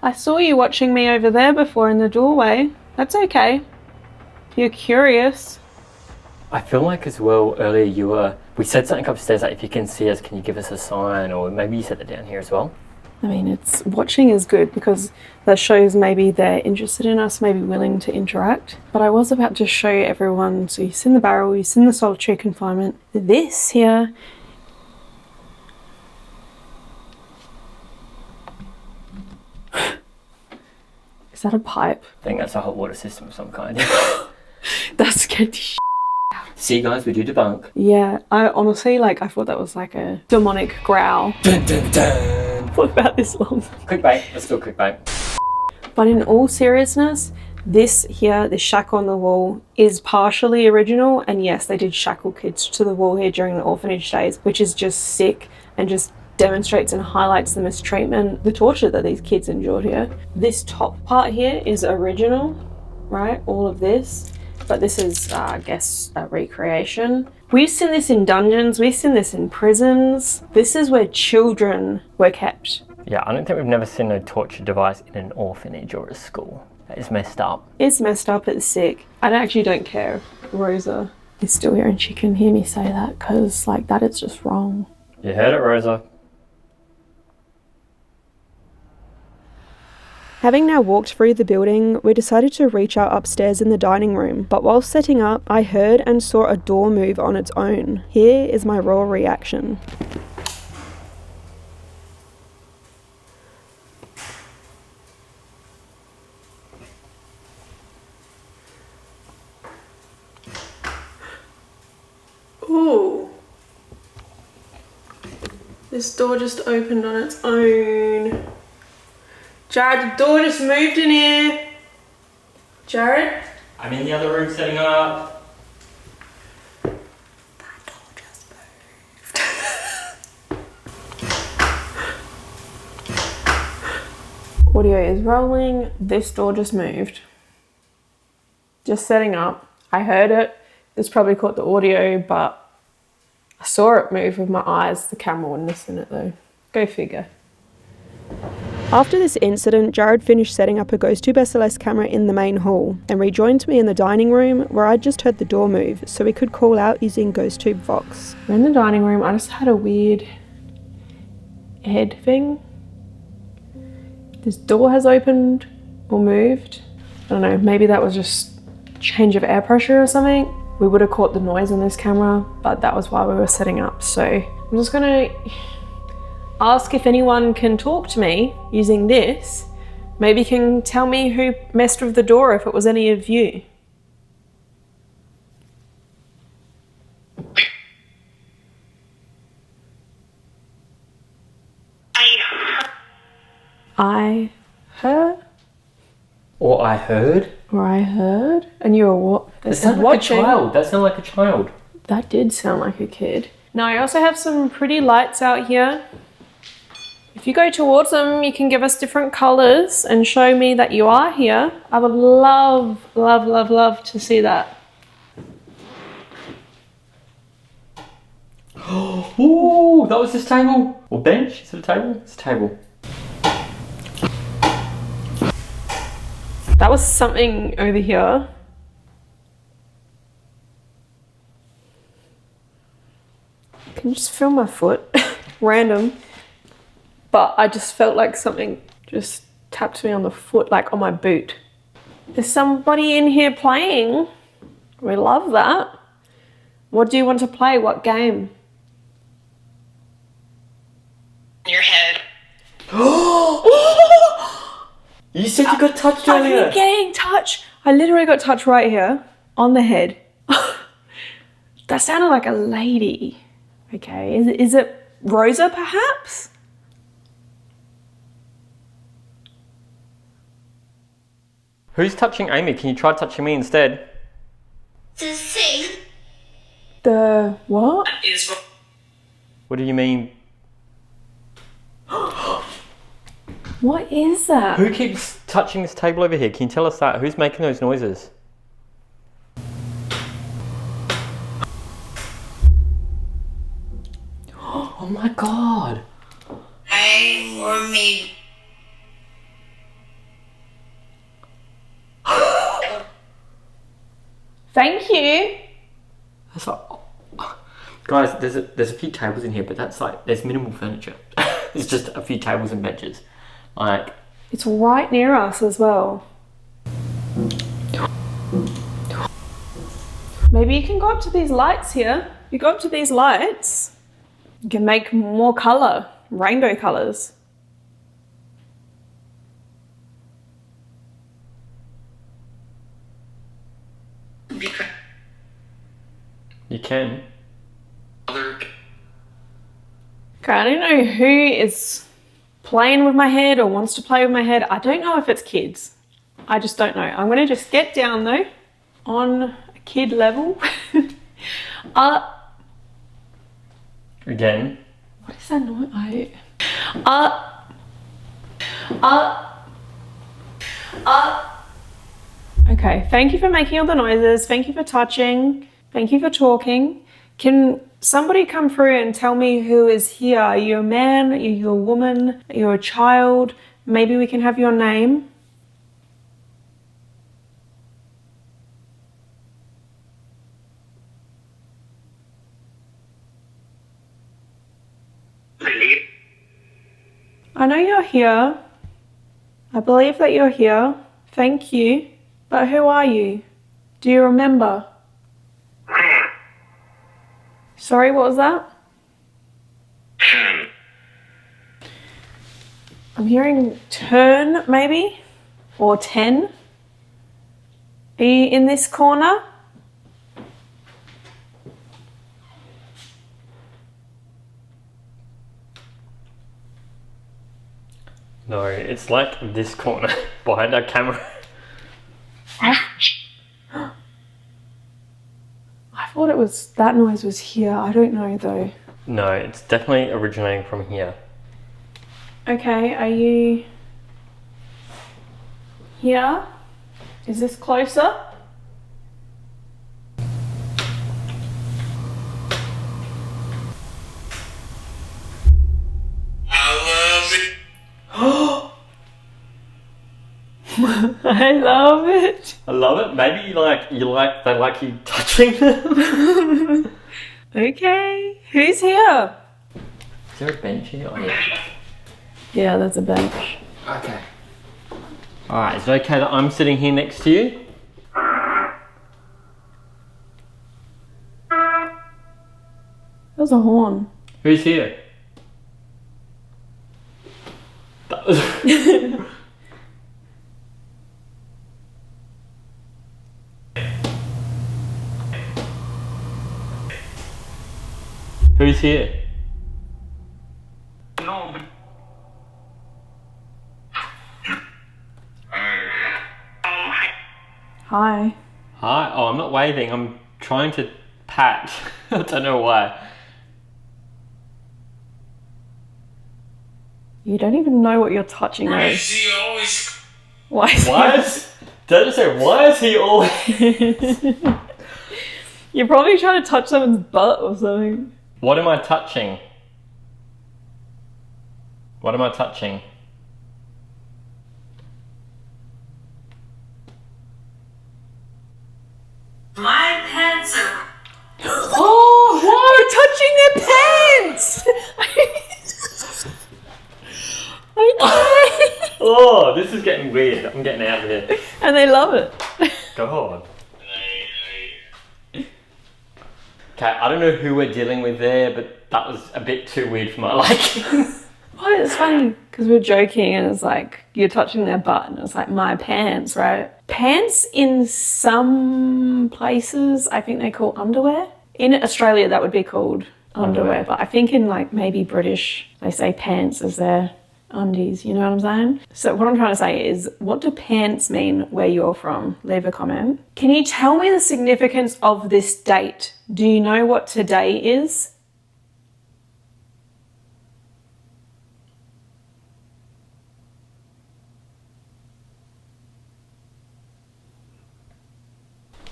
I saw you watching me over there before in the doorway. That's okay. If you're curious.
I feel like as well earlier we said something upstairs like if you can see us, can you give us a sign, or maybe you said that down here as well.
I mean, it's watching is good because that shows maybe they're interested in us, maybe willing to interact. But I was about to show everyone, so you've seen the barrel, you've seen the solitary confinement. This here is that a pipe?
I think that's a hot water system of some kind.
That scared the shit.
See guys, we do debunk.
Yeah, I honestly, I thought that was like a demonic growl.
Dun, dun, dun.
For about this long.
Clickbait, let's do clickbait.
But in all seriousness, this here, the shackle on the wall, is partially original. And yes, they did shackle kids to the wall here during the orphanage days, which is just sick and just demonstrates and highlights the mistreatment, the torture that these kids endured here. This top part here is original, right? All of this. But this is, I guess, a recreation. We've seen this in dungeons, we've seen this in prisons. This is where children were kept.
Yeah, I don't think we've never seen a torture device in an orphanage or a school. That is messed up.
It's messed up, it's sick. I actually don't care if Rosa is still here and she can hear me say that, because that is just wrong.
You heard it, Rosa.
Having now walked through the building, we decided to reach out upstairs in the dining room, but while setting up, I heard and saw a door move on its own. Here is my raw reaction. Ooh. This door just opened on its own. Jared, the door just moved in here. Jared?
I'm in the other room setting up.
That door just moved. Audio is rolling. This door just moved. Just setting up. I heard it. It's probably caught the audio, but I saw it move with my eyes. The camera wouldn't have seen it though. Go figure. After this incident, Jared finished setting up a GhostTube SLS camera in the main hall and rejoined me in the dining room where I'd just heard the door move so we could call out using GhostTube Vox. We're in the dining room. I just had a weird head thing. This door has opened or moved. I don't know, maybe that was just change of air pressure or something. We would have caught the noise on this camera, but that was why we were setting up. So I'm just gonna ask if anyone can talk to me using this. Maybe can tell me who messed with the door, if it was any of you. I heard?
Or I heard?
Or I heard? And you were what?
That sounded like a child. That sounded like a child.
That did sound like a kid. Now I also have some pretty lights out here. If
you go towards them, you can give us different colors and show me that you are here. I would love, love, love, love to see that.
Ooh, that was this table. Or bench? Is it a table? It's a table.
That was something over here. Can you just feel my foot? Random. But I just felt like something just tapped me on the foot, like on my boot. There's somebody in here playing. We love that. What do you want to play? What game?
Your head.
You said you got touched earlier.
I'm getting touched. I literally got touched right here on the head. That sounded like a lady. Okay, is it Rosa perhaps?
Who's touching Amy? Can you try touching me instead?
The thing
The what?
is
What do you mean?
What is that?
Who keeps touching this table over here? Can you tell us that? Who's making those noises? Oh my god.
I or me.
Thank you.
That's like, guys, there's a few tables in here, but that's like, there's minimal furniture. It's just a few tables and benches. Like,
It's right near us as well. Maybe you can go up to these lights here. You go up to these lights, you can make more color, rainbow colors.
Because
you can.
other
Okay, I don't know who is playing with my head or wants to play with my head. I don't know if it's kids. I just don't know. I'm gonna just get down though on a kid level.
Again.
What is that noise? Okay, thank you for making all the noises. Thank you for touching. Thank you for talking. Can somebody come through and tell me who is here? Are you a man? Are you a woman? Are you a child? Maybe we can have your name. I know you're here. I believe that you're here. Thank you. But who are you? Do you remember? Sorry, what was that? I'm hearing turn, maybe? Or 10? Are you in this corner?
No, it's like this corner behind our camera.
I thought it was, that noise was here. I don't know though.
No, it's definitely originating from here.
Okay, are you here? Is this closer? I love it.
I love it. Maybe they like you touching them.
Okay, who's here?
Is there a bench here? Oh, yeah.
Yeah, there's a bench.
Okay. Alright, is it okay that I'm sitting here next to you?
There's a horn.
Who's here? That was... Who's here?
Hi.
Hi. Oh, I'm not waving. I'm trying to pat. I don't know why.
You don't even know what you're touching,
Why
though.
is he always
Why is
What? Did I just say, why is he always...
You're probably trying to touch someone's butt or something.
What am I touching? What am I touching?
my pants are
Oh, you're touching their pants! Okay.
Oh, this is getting weird. I'm getting out of here.
And they love it.
Go on. Okay, I don't know who we're dealing with there, but that was a bit too weird for my liking.
Well, it's funny because we're joking and it's like you're touching their butt and it's like my pants, right? Pants in some places, I think they call underwear. In Australia, that would be called underwear, but I think in like maybe British, they say pants as their undies, you know what I'm saying? So what I'm trying to say is, what do pants mean where you're from? Leave a comment. Can you tell me the significance of this date? Do you know what today is?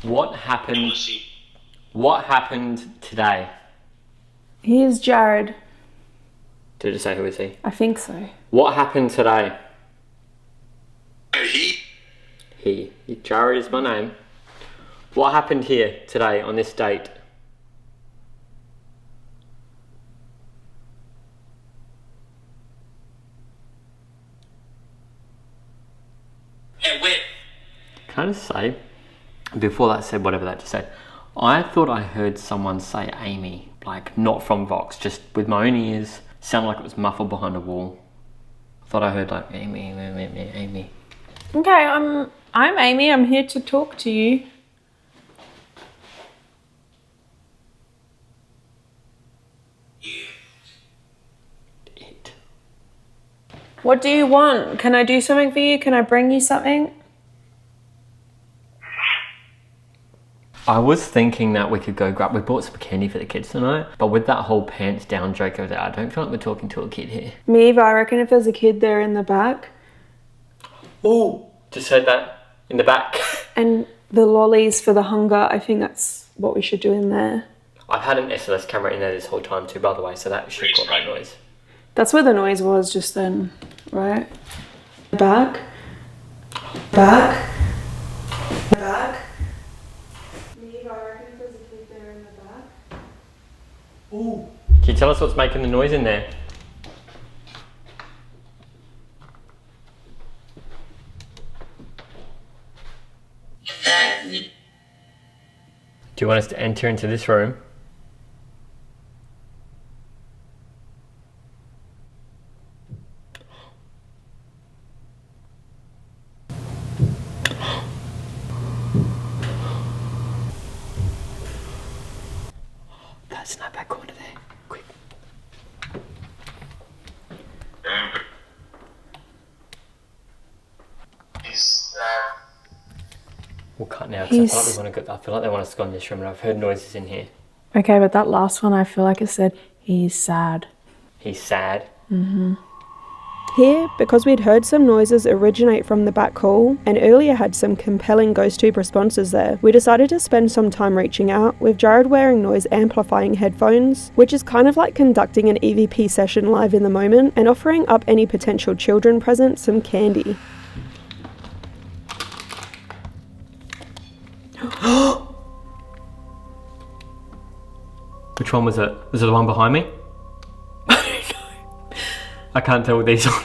What happened today?
Here's Jared.
Did it say who is he?
I think so.
What happened today?
he
He. Jared is my name. What happened here today on this date?
and wait.
Can I just say, before that said whatever that just said, I thought I heard someone say Amy, like not from Vox, just with my own ears, sounded like it was muffled behind a wall. I thought I heard like Amy.
Okay, I'm Amy. I'm here to talk to you.
It.
What do you want? Can I do something for you? Can I bring you something?
I was thinking that we could go grab, we bought some candy for the kids tonight, but with that whole pants down joke over there, I don't feel like we're talking to a kid here.
Me either. I reckon if there's a kid there in the back.
Oh, just heard that in the back.
And the lollies for the hunger, I think that's what we should do in there.
I've had an SLS camera in there this whole time too, by the way, so that should caught that noise.
That's where the noise was just then, right? Back. Back. Back. Me, I reckon if there's a kid there in the back.
Ooh. Can you tell us what's making the noise in there?
That
Do you want us to enter into this room? That snapback corner there. Quick. We'll cut now because I feel like I feel like they want us to go in this room, and I've heard noises in here.
Okay, but that last one, I feel like it said, he's sad.
He's sad.
Here, because we'd heard some noises originate from the back hall, and earlier had some compelling GhostTube responses there, we decided to spend some time reaching out, with Jared wearing noise amplifying headphones, which is kind of like conducting an EVP session live in the moment, and offering up any potential children present some candy.
Which one was it? Was it the one behind me? I can't tell with these on.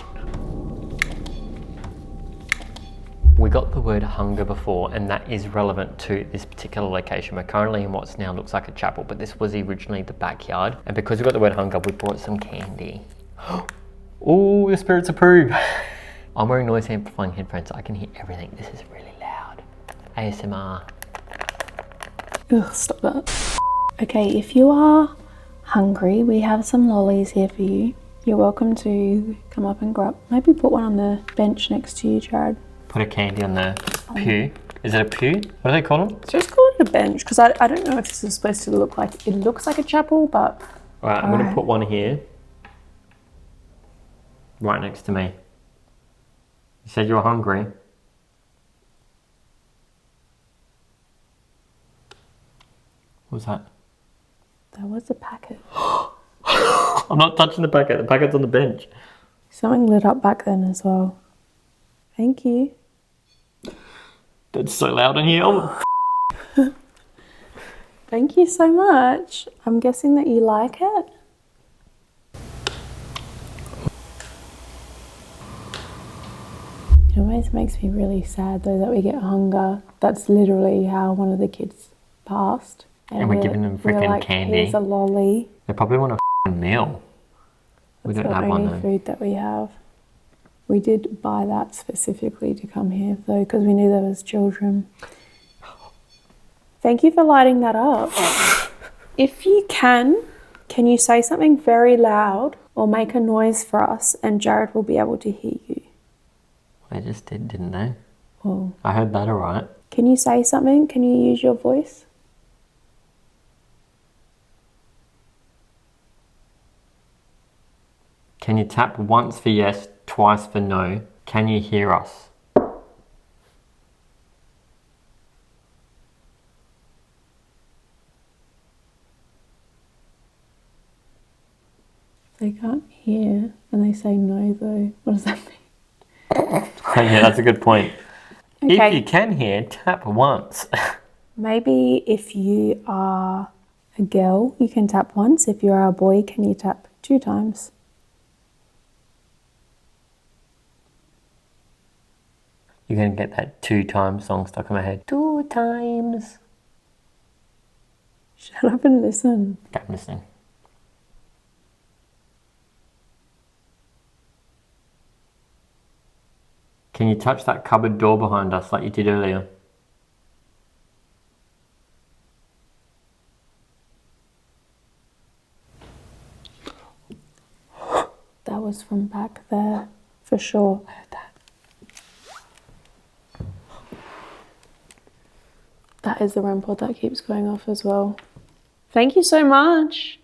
We got the word hunger before, and that is relevant to this particular location. We're currently in what now looks like a chapel, but this was originally the backyard. And because we got the word hunger, we brought some candy. Oh, the spirits approve. I'm wearing noise amplifying headphones, so I can hear everything. This is really loud. ASMR.
Ugh, stop that. Okay, if you are hungry, we have some lollies here for you. You're welcome to come up and grab. Maybe put one on the bench next to you, Jared.
Put a candy on the pew. Is it a pew? What do they call them?
Just call it a bench, because I don't know if this is supposed to look like, it looks like a chapel, but...
Alright, I'm going to put one here. Right next to me. You said you were hungry. What was that?
There was a packet.
I'm not touching the packet. The packet's on the bench.
Something lit up back then as well. Thank you.
That's so loud in here. Oh.
Thank you so much. I'm guessing that you like it. It always makes me really sad though that we get hunger. That's literally how one of the kids passed.
And we're giving them freaking
like,
candy.
Here's a lolly.
They probably want a meal. We
That's
don't
the
have one
only
though.
food that we have. We did buy that specifically to come here though, because we knew there was children. Thank you for lighting that up. If you can you say something very loud or make a noise for us and Jared will be able to hear you?
They just did, didn't they?
Oh.
I heard that alright.
Can you say something? Can you use your voice?
Can you tap once for yes, twice for no? Can you hear us?
They can't hear and they say no though. What does that mean?
Yeah, that's a good point.
Okay.
If you can hear, tap once.
Maybe if you are a girl, you can tap once. If you are a boy, can you tap 2 times?
You're going to get that 2 times song stuck in my head. 2 times.
Shut up and listen.
Okay, I'm listening. Can you touch that cupboard door behind us like you did earlier?
That was from back there, for sure.
I heard that.
That is the REM pod that keeps going off as well. Thank you so much.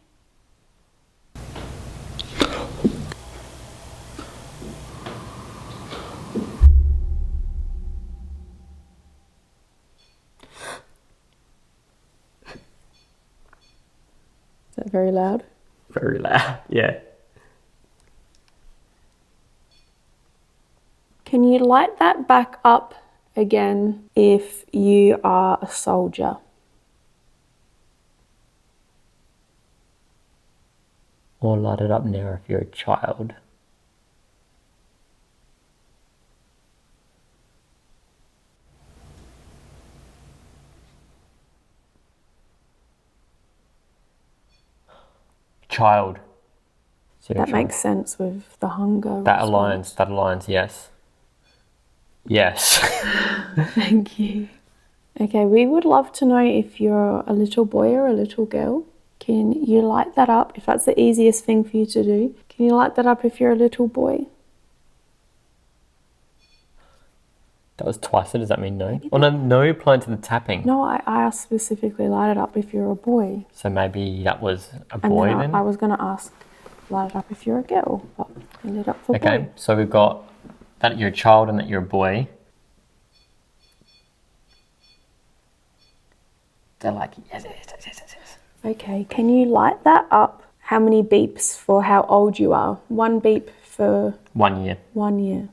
Is that very loud?
Very loud, yeah.
Can you light that back up again if you are a soldier?
Or light it up now if you're a child. Child. So
That makes sense with the hunger.
that
response.
aligns, yes. Yes.
Thank you. Okay, we would love to know if you're a little boy or a little girl. Can you light that up if that's the easiest thing for you to do? Can you light that up if you're a little boy?
That was twice, so does that mean no? Oh no applied to the tapping.
No, I asked specifically light it up if you're a boy.
So maybe that was a
And
boy
then
then?
I was going to ask light it up if you're a girl, but I lit up for
Okay,
boy.
so we've got that you're a child and that you're a boy. They're like, yes.
Okay, can you light that up? How many beeps for how old you are? 1 beep for
1 year.
1 year.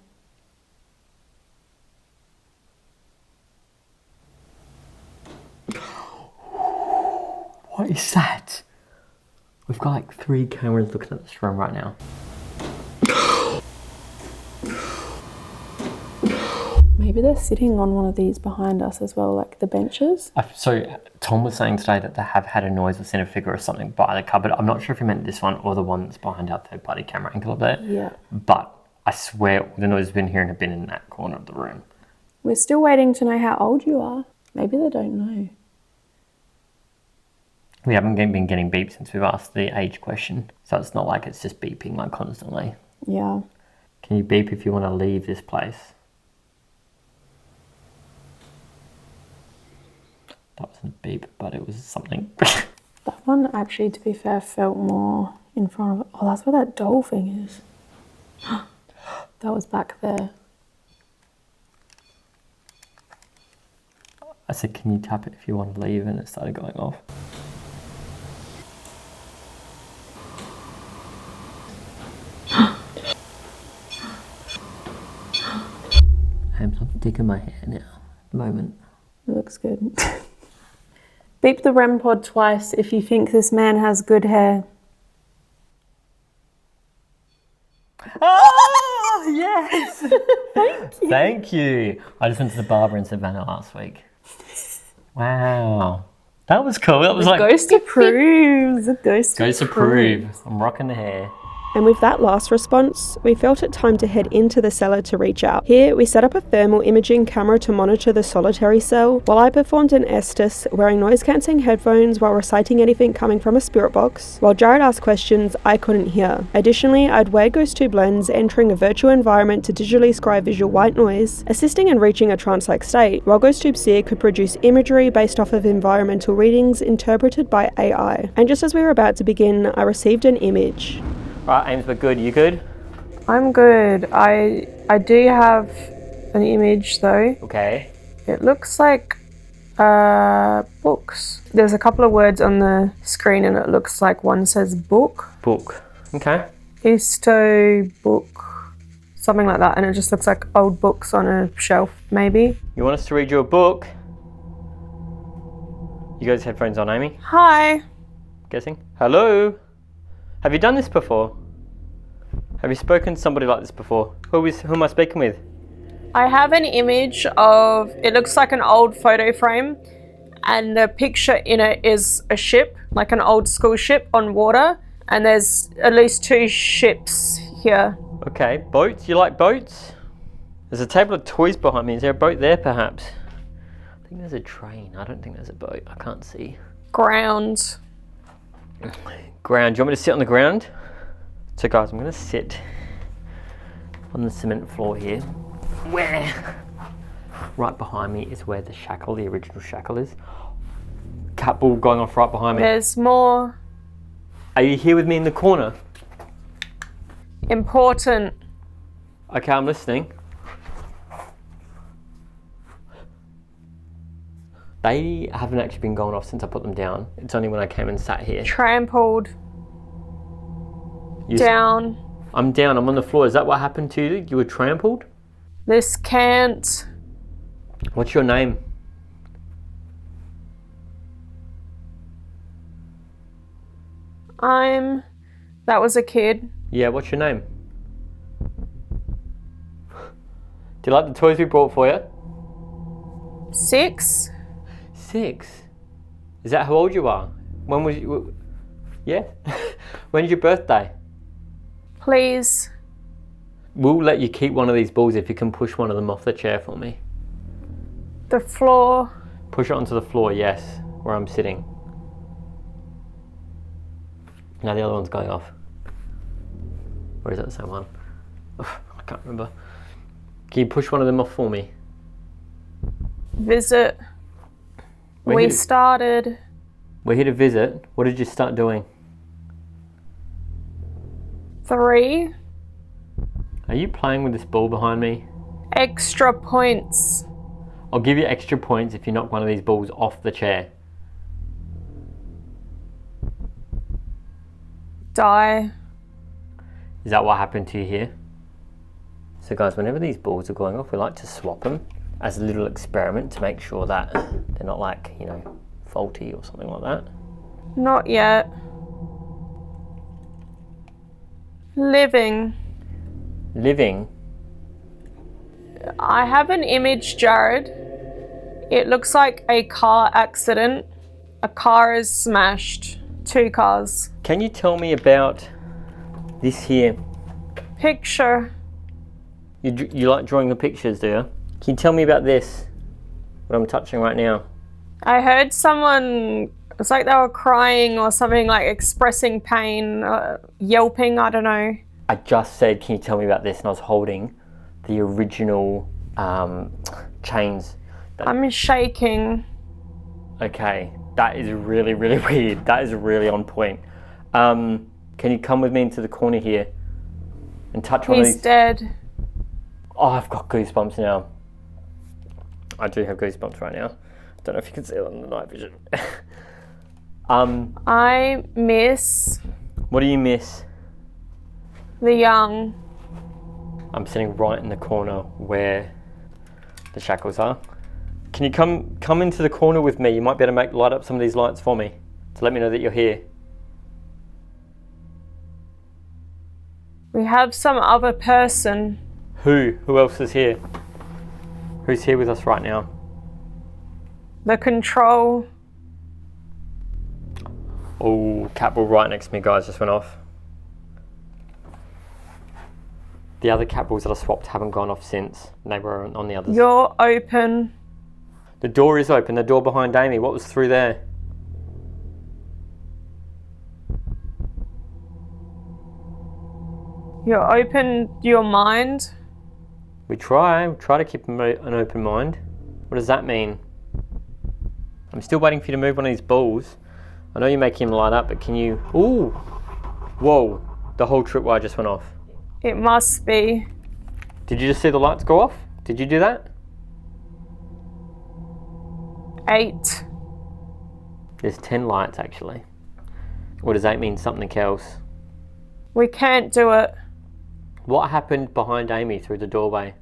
What is that? We've got like 3 cameras looking at this room right now.
Maybe they're sitting on one of these behind us as well, like the benches.
So Tom was saying today that they have had a noise or seen a figure or something by the cupboard. I'm not sure if he meant this one or the one that's behind our third-party camera angle up there.
Yeah.
But I swear the noises we've been hearing have been in that corner of the room.
We're still waiting to know how old you are. Maybe they don't know.
We haven't been getting beeps since we've asked the age question. So it's not like it's just beeping like constantly.
Yeah.
Can you beep if you want to leave this place? That wasn't a beep, but it was something.
That one actually, to be fair, felt more in front of it. Oh, that's where that doll thing is. That was back there.
I said, can you tap it if you want to leave? And it started going off. I'm digging my hair now. Moment.
It looks good. Beep the REM pod twice if you think this man has good hair.
Oh, yes! Thank you. Thank you. I just went to the barber in Savannah last week. Wow. That was cool. That was like...
Ghost approves.
Ghost approve. I'm rocking the hair.
And with that last response, we felt it time to head into the cellar to reach out. Here, we set up a thermal imaging camera to monitor the solitary cell, while I performed an Estes, wearing noise-cancelling headphones while reciting anything coming from a spirit box. While Jared asked questions I couldn't hear. Additionally, I'd wear GhostTube Lens, entering a virtual environment to digitally scry visual white noise, assisting in reaching a trance-like state, while GhostTube could produce imagery based off of environmental readings interpreted by AI. And just as we were about to begin, I received an image.
Right, Ames, we're good. You good?
I'm good. I do have an image though.
Okay.
It looks like books. There's a couple of words on the screen and it looks like one says book.
Book. Okay.
Histo book. Something like that, and it just looks like old books on a shelf, maybe.
You want us to read you a book? You got his headphones on, Amy?
Hi.
Guessing? Hello? Have you done this before? Have you spoken to somebody like this before? Who am I speaking with?
I have an image of, it looks like an old photo frame, and the picture in it is a ship, like an old school ship on water, and there's at least 2 ships here.
Okay, boats? You like boats? There's a table of toys behind me. Is there a boat there, perhaps? I think there's a train. I don't think there's a boat. I can't see.
Ground.
Ground. Do you want me to sit on the ground? So guys, I'm going to sit on the cement floor here. Where? Right behind me is where the shackle, the original shackle is. Cat ball going off right behind me.
There's more.
Are you here with me in the corner?
Important.
Okay, I'm listening. They haven't actually been going off since I put them down. It's only when I came and sat here.
Trampled. Down.
I'm down, I'm on the floor. Is that what happened to you? You were trampled?
This can't.
What's your name?
That was a kid.
Yeah, what's your name? Do you like the toys we brought for you?
6.
6? Is that how old you are? When was you? Yeah? When's your birthday?
Please.
We'll let you keep one of these balls if you can push one of them off the chair for me.
The floor.
Push it onto the floor, yes, where I'm sitting. Now the other one's going off. Or is that the same one? Ugh, I can't remember. Can you push one of them off for me?
Visit. We started.
We're here to visit. What did you start doing?
3.
Are you playing with this ball behind me?
Extra points.
I'll give you extra points if you knock one of these balls off the chair.
Die.
Is that what happened to you here? So guys, whenever these balls are going off, we like to swap them as a little experiment to make sure that they're not like, you know, faulty or something like that.
Not yet. Living.
Living?
I have an image, Jared. It looks like a car accident. A car is smashed. 2 cars.
Can you tell me about this here?
Picture.
You like drawing the pictures, do you? Can you tell me about this? What I'm touching right now?
I heard someone, it's like they were crying or something, like expressing pain, yelping, I don't know.
I just said, can you tell me about this? And I was holding the original chains.
I'm shaking.
Okay, that is really, really weird. That is really on point. Can you come with me into the corner here and touch one of these?
He's dead.
Oh, I've got goosebumps now. I do have goosebumps right now. Don't know if you can see it on the night vision.
I miss
What do you miss?
the young.
I'm sitting right in the corner where the shackles are. Can you come into the corner with me? You might be able to light up some of these lights for me to let me know that you're here.
We have some other person.
Who? Who else is here? Who's here with us right now?
The control.
Oh, cat ball right next to me, guys, just went off. The other cat balls that I swapped haven't gone off since. They were on the others.
You're open.
The door is open, the door behind Amy. What was through there?
You're open your mind.
We try to keep an open mind. What does that mean? I'm still waiting for you to move one of these balls. I know you're making them light up, but can you... Ooh! Whoa! The whole tripwire just went off.
It must be.
Did you just see the lights go off? Did you do that?
8.
There's 10 lights, actually. Or does that mean something else?
We can't do it.
What happened behind Amy through the doorway?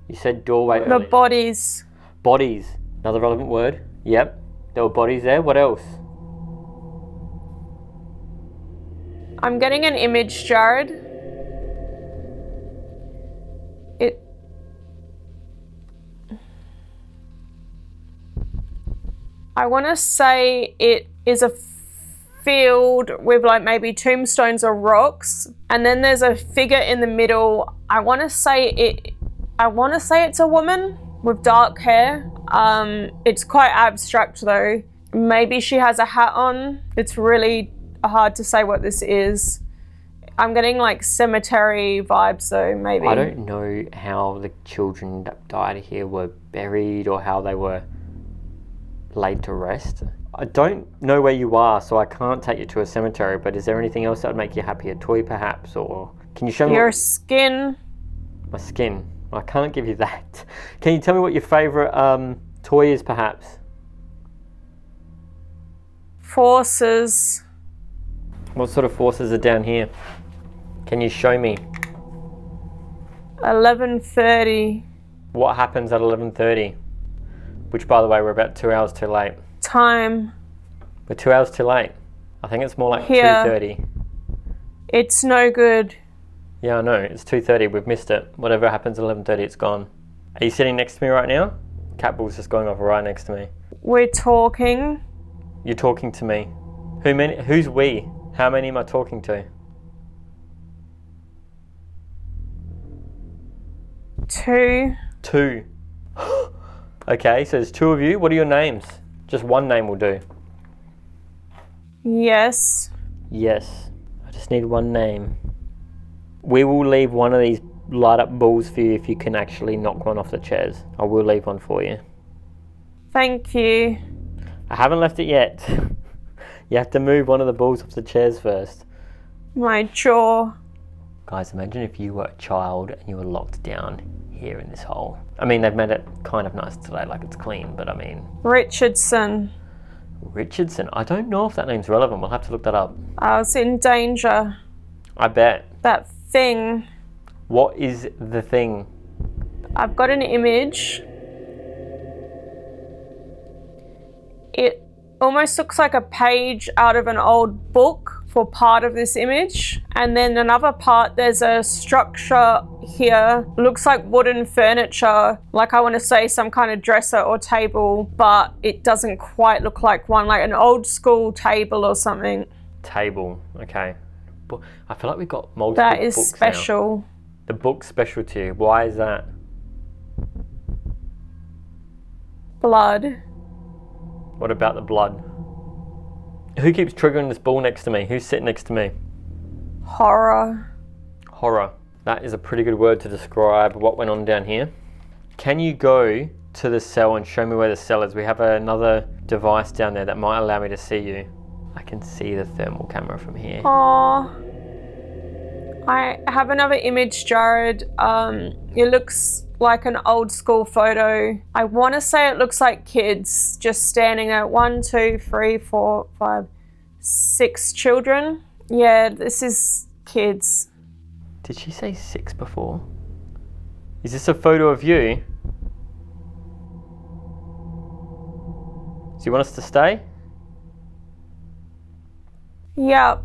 You said doorway
The
earlier.
bodies.
Bodies. Another relevant word. Yep. There were bodies there. What else?
I'm getting an image, Jared. I want to say it is a field with like maybe tombstones or rocks, and then there's a figure in the middle. I want to say it's a woman with dark hair. It's quite abstract though. Maybe she has a hat on. It's really hard to say what this is. I'm getting like cemetery vibes though, maybe.
I don't know how the children that died here were buried or how they were laid to rest. I don't know where you are, so I can't take you to a cemetery, but is there anything else that would make you happy? A toy perhaps? Or can you show me
your skin?
My skin? I can't give you that. Can you tell me what your favourite toy is perhaps?
Forces.
What sort of forces are down here? Can you show me?
11:30.
What happens at 11:30? Which, by the way, we're about 2 hours too late.
Time.
We're 2 hours too late. I think it's more like
Here.
2:30.
It's no good.
Yeah, I know. It's 2:30. We've missed it. Whatever happens at 11:30, it's gone. Are you sitting next to me right now? Catball's just going off right next to me.
We're talking.
You're talking to me. Who's we? How many am I talking to?
2.
2. Okay, so there's 2 of you. What are your names? Just one name will do.
Yes.
Yes. I just need one name. We will leave one of these light up balls for you if you can actually knock one off the chairs. I will leave one for you.
Thank you.
I haven't left it yet. You have to move one of the balls off the chairs first.
My jaw.
Guys, imagine if you were a child and you were locked down here in this hole. I mean, they've made it kind of nice today, like it's clean, but I mean...
Richardson.
Richardson? I don't know if that name's relevant. We'll have to look that up.
I was in danger.
I bet.
That thing.
What is the thing?
I've got an image. It almost looks like a page out of an old book for part of this image, and then another part there's a structure here, looks like wooden furniture, like I want to say some kind of dresser or table, but it doesn't quite look like one, like an old school table or something.
Table, okay. I feel like we've got multiple
that is
books
special
now. The book's special to you. Why is that?
Blood.
What about the blood? Who keeps triggering this ball next to me? Who's sitting next to me?
Horror.
Horror. That is a pretty good word to describe what went on down here. Can you go to the cell and show me where the cell is? We have another device down there that might allow me to see you. I can see the thermal camera from here.
Aww. I have another image, Jared. It looks like an old school photo. I want to say it looks like kids just standing there. 1, 2, 3, 4, 5, 6 children. Yeah, this is kids.
Did she say 6 before? Is this a photo of you? Do you want us to stay?
Yeah.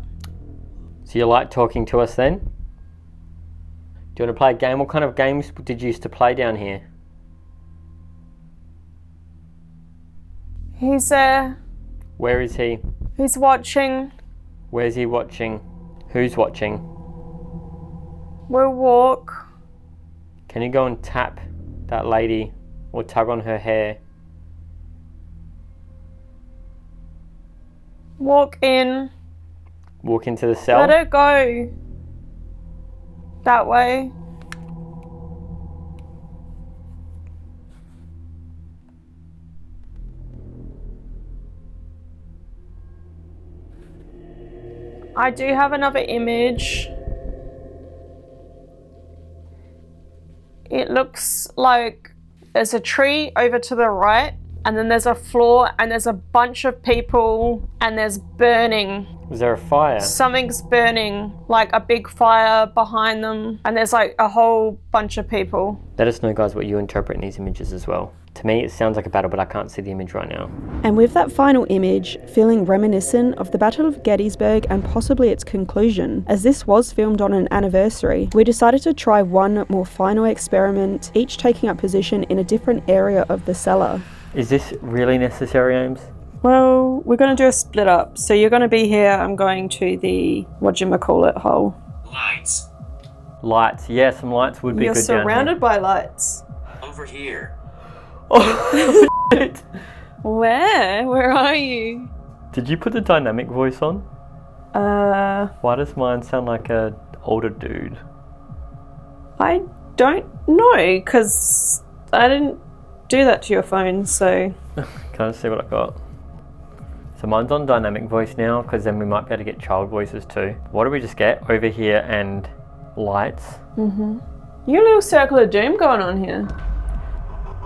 So you like talking to us then? Do you want to play a game? What kind of games did you used to play down here?
He's there.
Where is he?
He's watching.
Where's he watching? Who's watching?
We'll walk.
Can you go and tap that lady or tug on her hair?
Walk in.
Walk into the cell?
Let her go. That way. I do have another image. It looks like there's a tree over to the right, and then there's a floor, and there's a bunch of people, and there's burning.
Was there a fire?
Something's burning, like a big fire behind them, and there's like a whole bunch of people.
Let us know, guys, what you interpret in these images as well. To me, it sounds like a battle, but I can't see the image right now.
And with that final image, feeling reminiscent of the Battle of Gettysburg and possibly its conclusion, as this was filmed on an anniversary, we decided to try one more final experiment, each taking up position in a different area of the cellar.
Is this really necessary, Ames?
Well, we're going to do a split up. So you're going to be here, I'm going to the, whatchamacallit hole.
Lights.
Lights. Yeah, some lights would be
You're
good down here.
surrounded by lights.
Over here.
Oh, shit.
Where? Where are you?
Did you put the dynamic voice on? Why does mine sound like a older dude?
I don't know, because I didn't do that to your phone, so...
Can I see what I got? So mine's on dynamic voice now, because then we might be able to get child voices too. What do we just get? Over here and lights.
Mm-hmm. You got a little circle of doom going on here.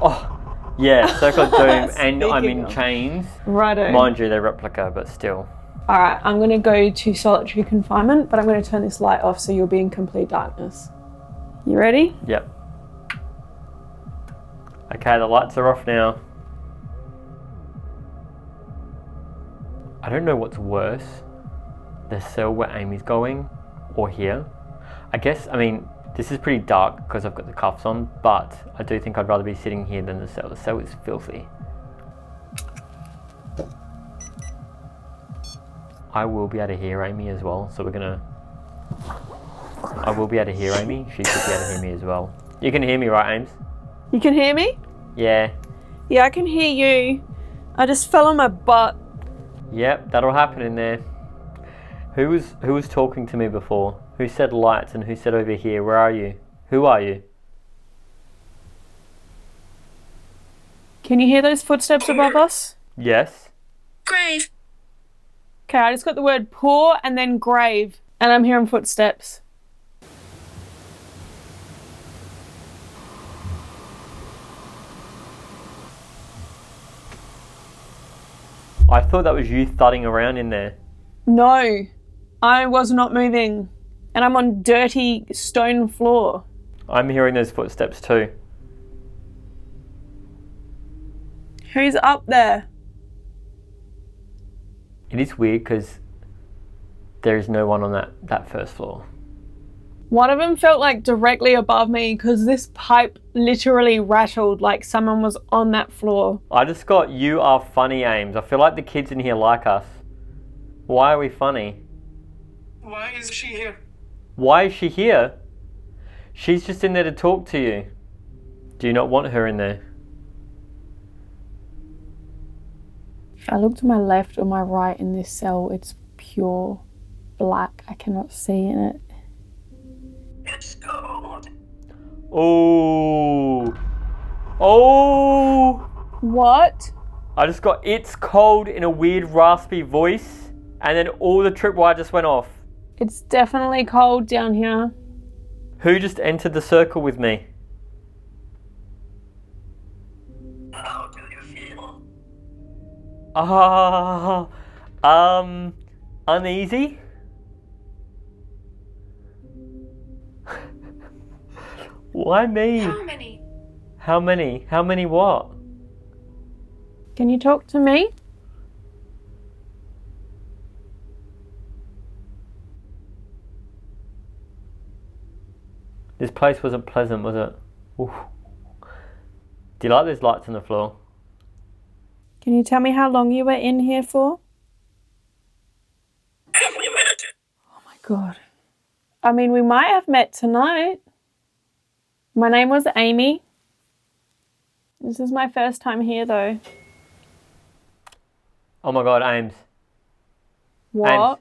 Oh, yeah, Circle of Doom, and I'm in chains.
Righto.
Mind you, they're replica, but still.
Alright, I'm going to go to solitary confinement, but I'm going to turn this light off so you'll be in complete darkness. You ready?
Yep. Okay, the lights are off now. I don't know what's worse, the cell where Amy's going, or here. I guess, I mean, this is pretty dark because I've got the cuffs on, but I do think I'd rather be sitting here than the cell. The cell is filthy. I will be able to hear Amy as well, so we're gonna... I will be able to hear Amy. She should be able to hear me as well. You can hear me, right, Ames?
You can hear me?
Yeah.
Yeah, I can hear you. I just fell on my butt.
Yep, that'll happen in there. Who was talking to me before? Who said lights and who said over here? Where are you? Who are you?
Can you hear those footsteps above us?
Yes.
Grave.
Okay, I just got the word poor and then grave, and I'm hearing footsteps.
I thought that was you thudding around in there.
No, I was not moving, and I'm on dirty stone floor.
I'm hearing those footsteps too.
Who's up there?
It is weird because there is no one on that first floor.
One of them felt like directly above me because this pipe literally rattled like someone was on that floor.
I just got you are funny, Ames. I feel like the kids in here like us. Why are we funny?
Why is she here?
Why is she here? She's just in there to talk to you. Do you not want her in there?
If I look to my left or my right in this cell, it's pure black. I cannot see in it.
It's cold.
Oh. Oh.
What?
I just got it's cold in a weird raspy voice, and then all the tripwire just went off.
It's definitely cold down here.
Who just entered the circle with me?
How do you feel?
Uneasy? Why me?
How many?
How many? How many what?
Can you talk to me?
This place wasn't pleasant, was it? Oof. Do you like those lights on the floor?
Can you tell me how long you were in here for?
Have we met?
Oh my god. I mean, we might have met tonight. My name was Amy. This is my first time here though.
Oh my god, Ames.
What?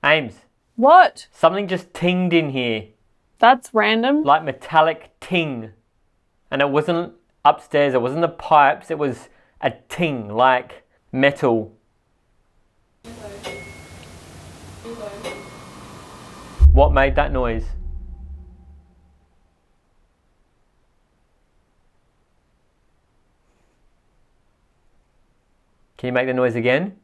Ames.
What?
Something just tinged in here.
That's random.
Like metallic ting. And it wasn't upstairs, it wasn't the pipes, it was a ting, like metal. What made that noise? Can you make the noise again?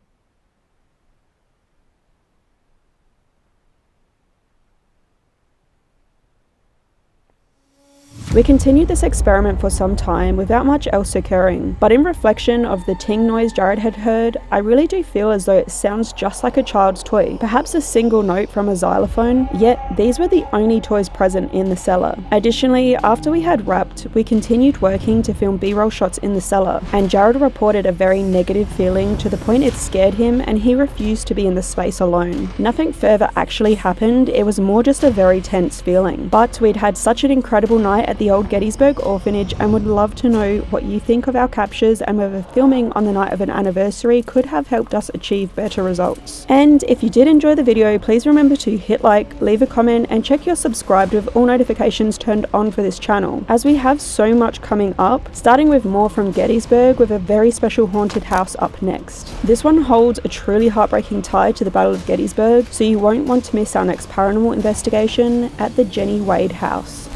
We continued this experiment for some time without much else occurring, but in reflection of the ting noise Jared had heard, I really do feel as though it sounds just like a child's toy, perhaps a single note from a xylophone, yet these were the only toys present in the cellar. Additionally, after we had wrapped, we continued working to film B-roll shots in the cellar, and Jared reported a very negative feeling to the point it scared him and he refused to be in the space alone. Nothing further actually happened, it was more just a very tense feeling, but we'd had such an incredible night at the old Gettysburg Orphanage and would love to know what you think of our captures and whether filming on the night of an anniversary could have helped us achieve better results. And if you did enjoy the video, please remember to hit like, leave a comment and check you're subscribed with all notifications turned on for this channel, as we have so much coming up, starting with more from Gettysburg with a very special haunted house up next. This one holds a truly heartbreaking tie to the Battle of Gettysburg, so you won't want to miss our next paranormal investigation at the Jenny Wade house.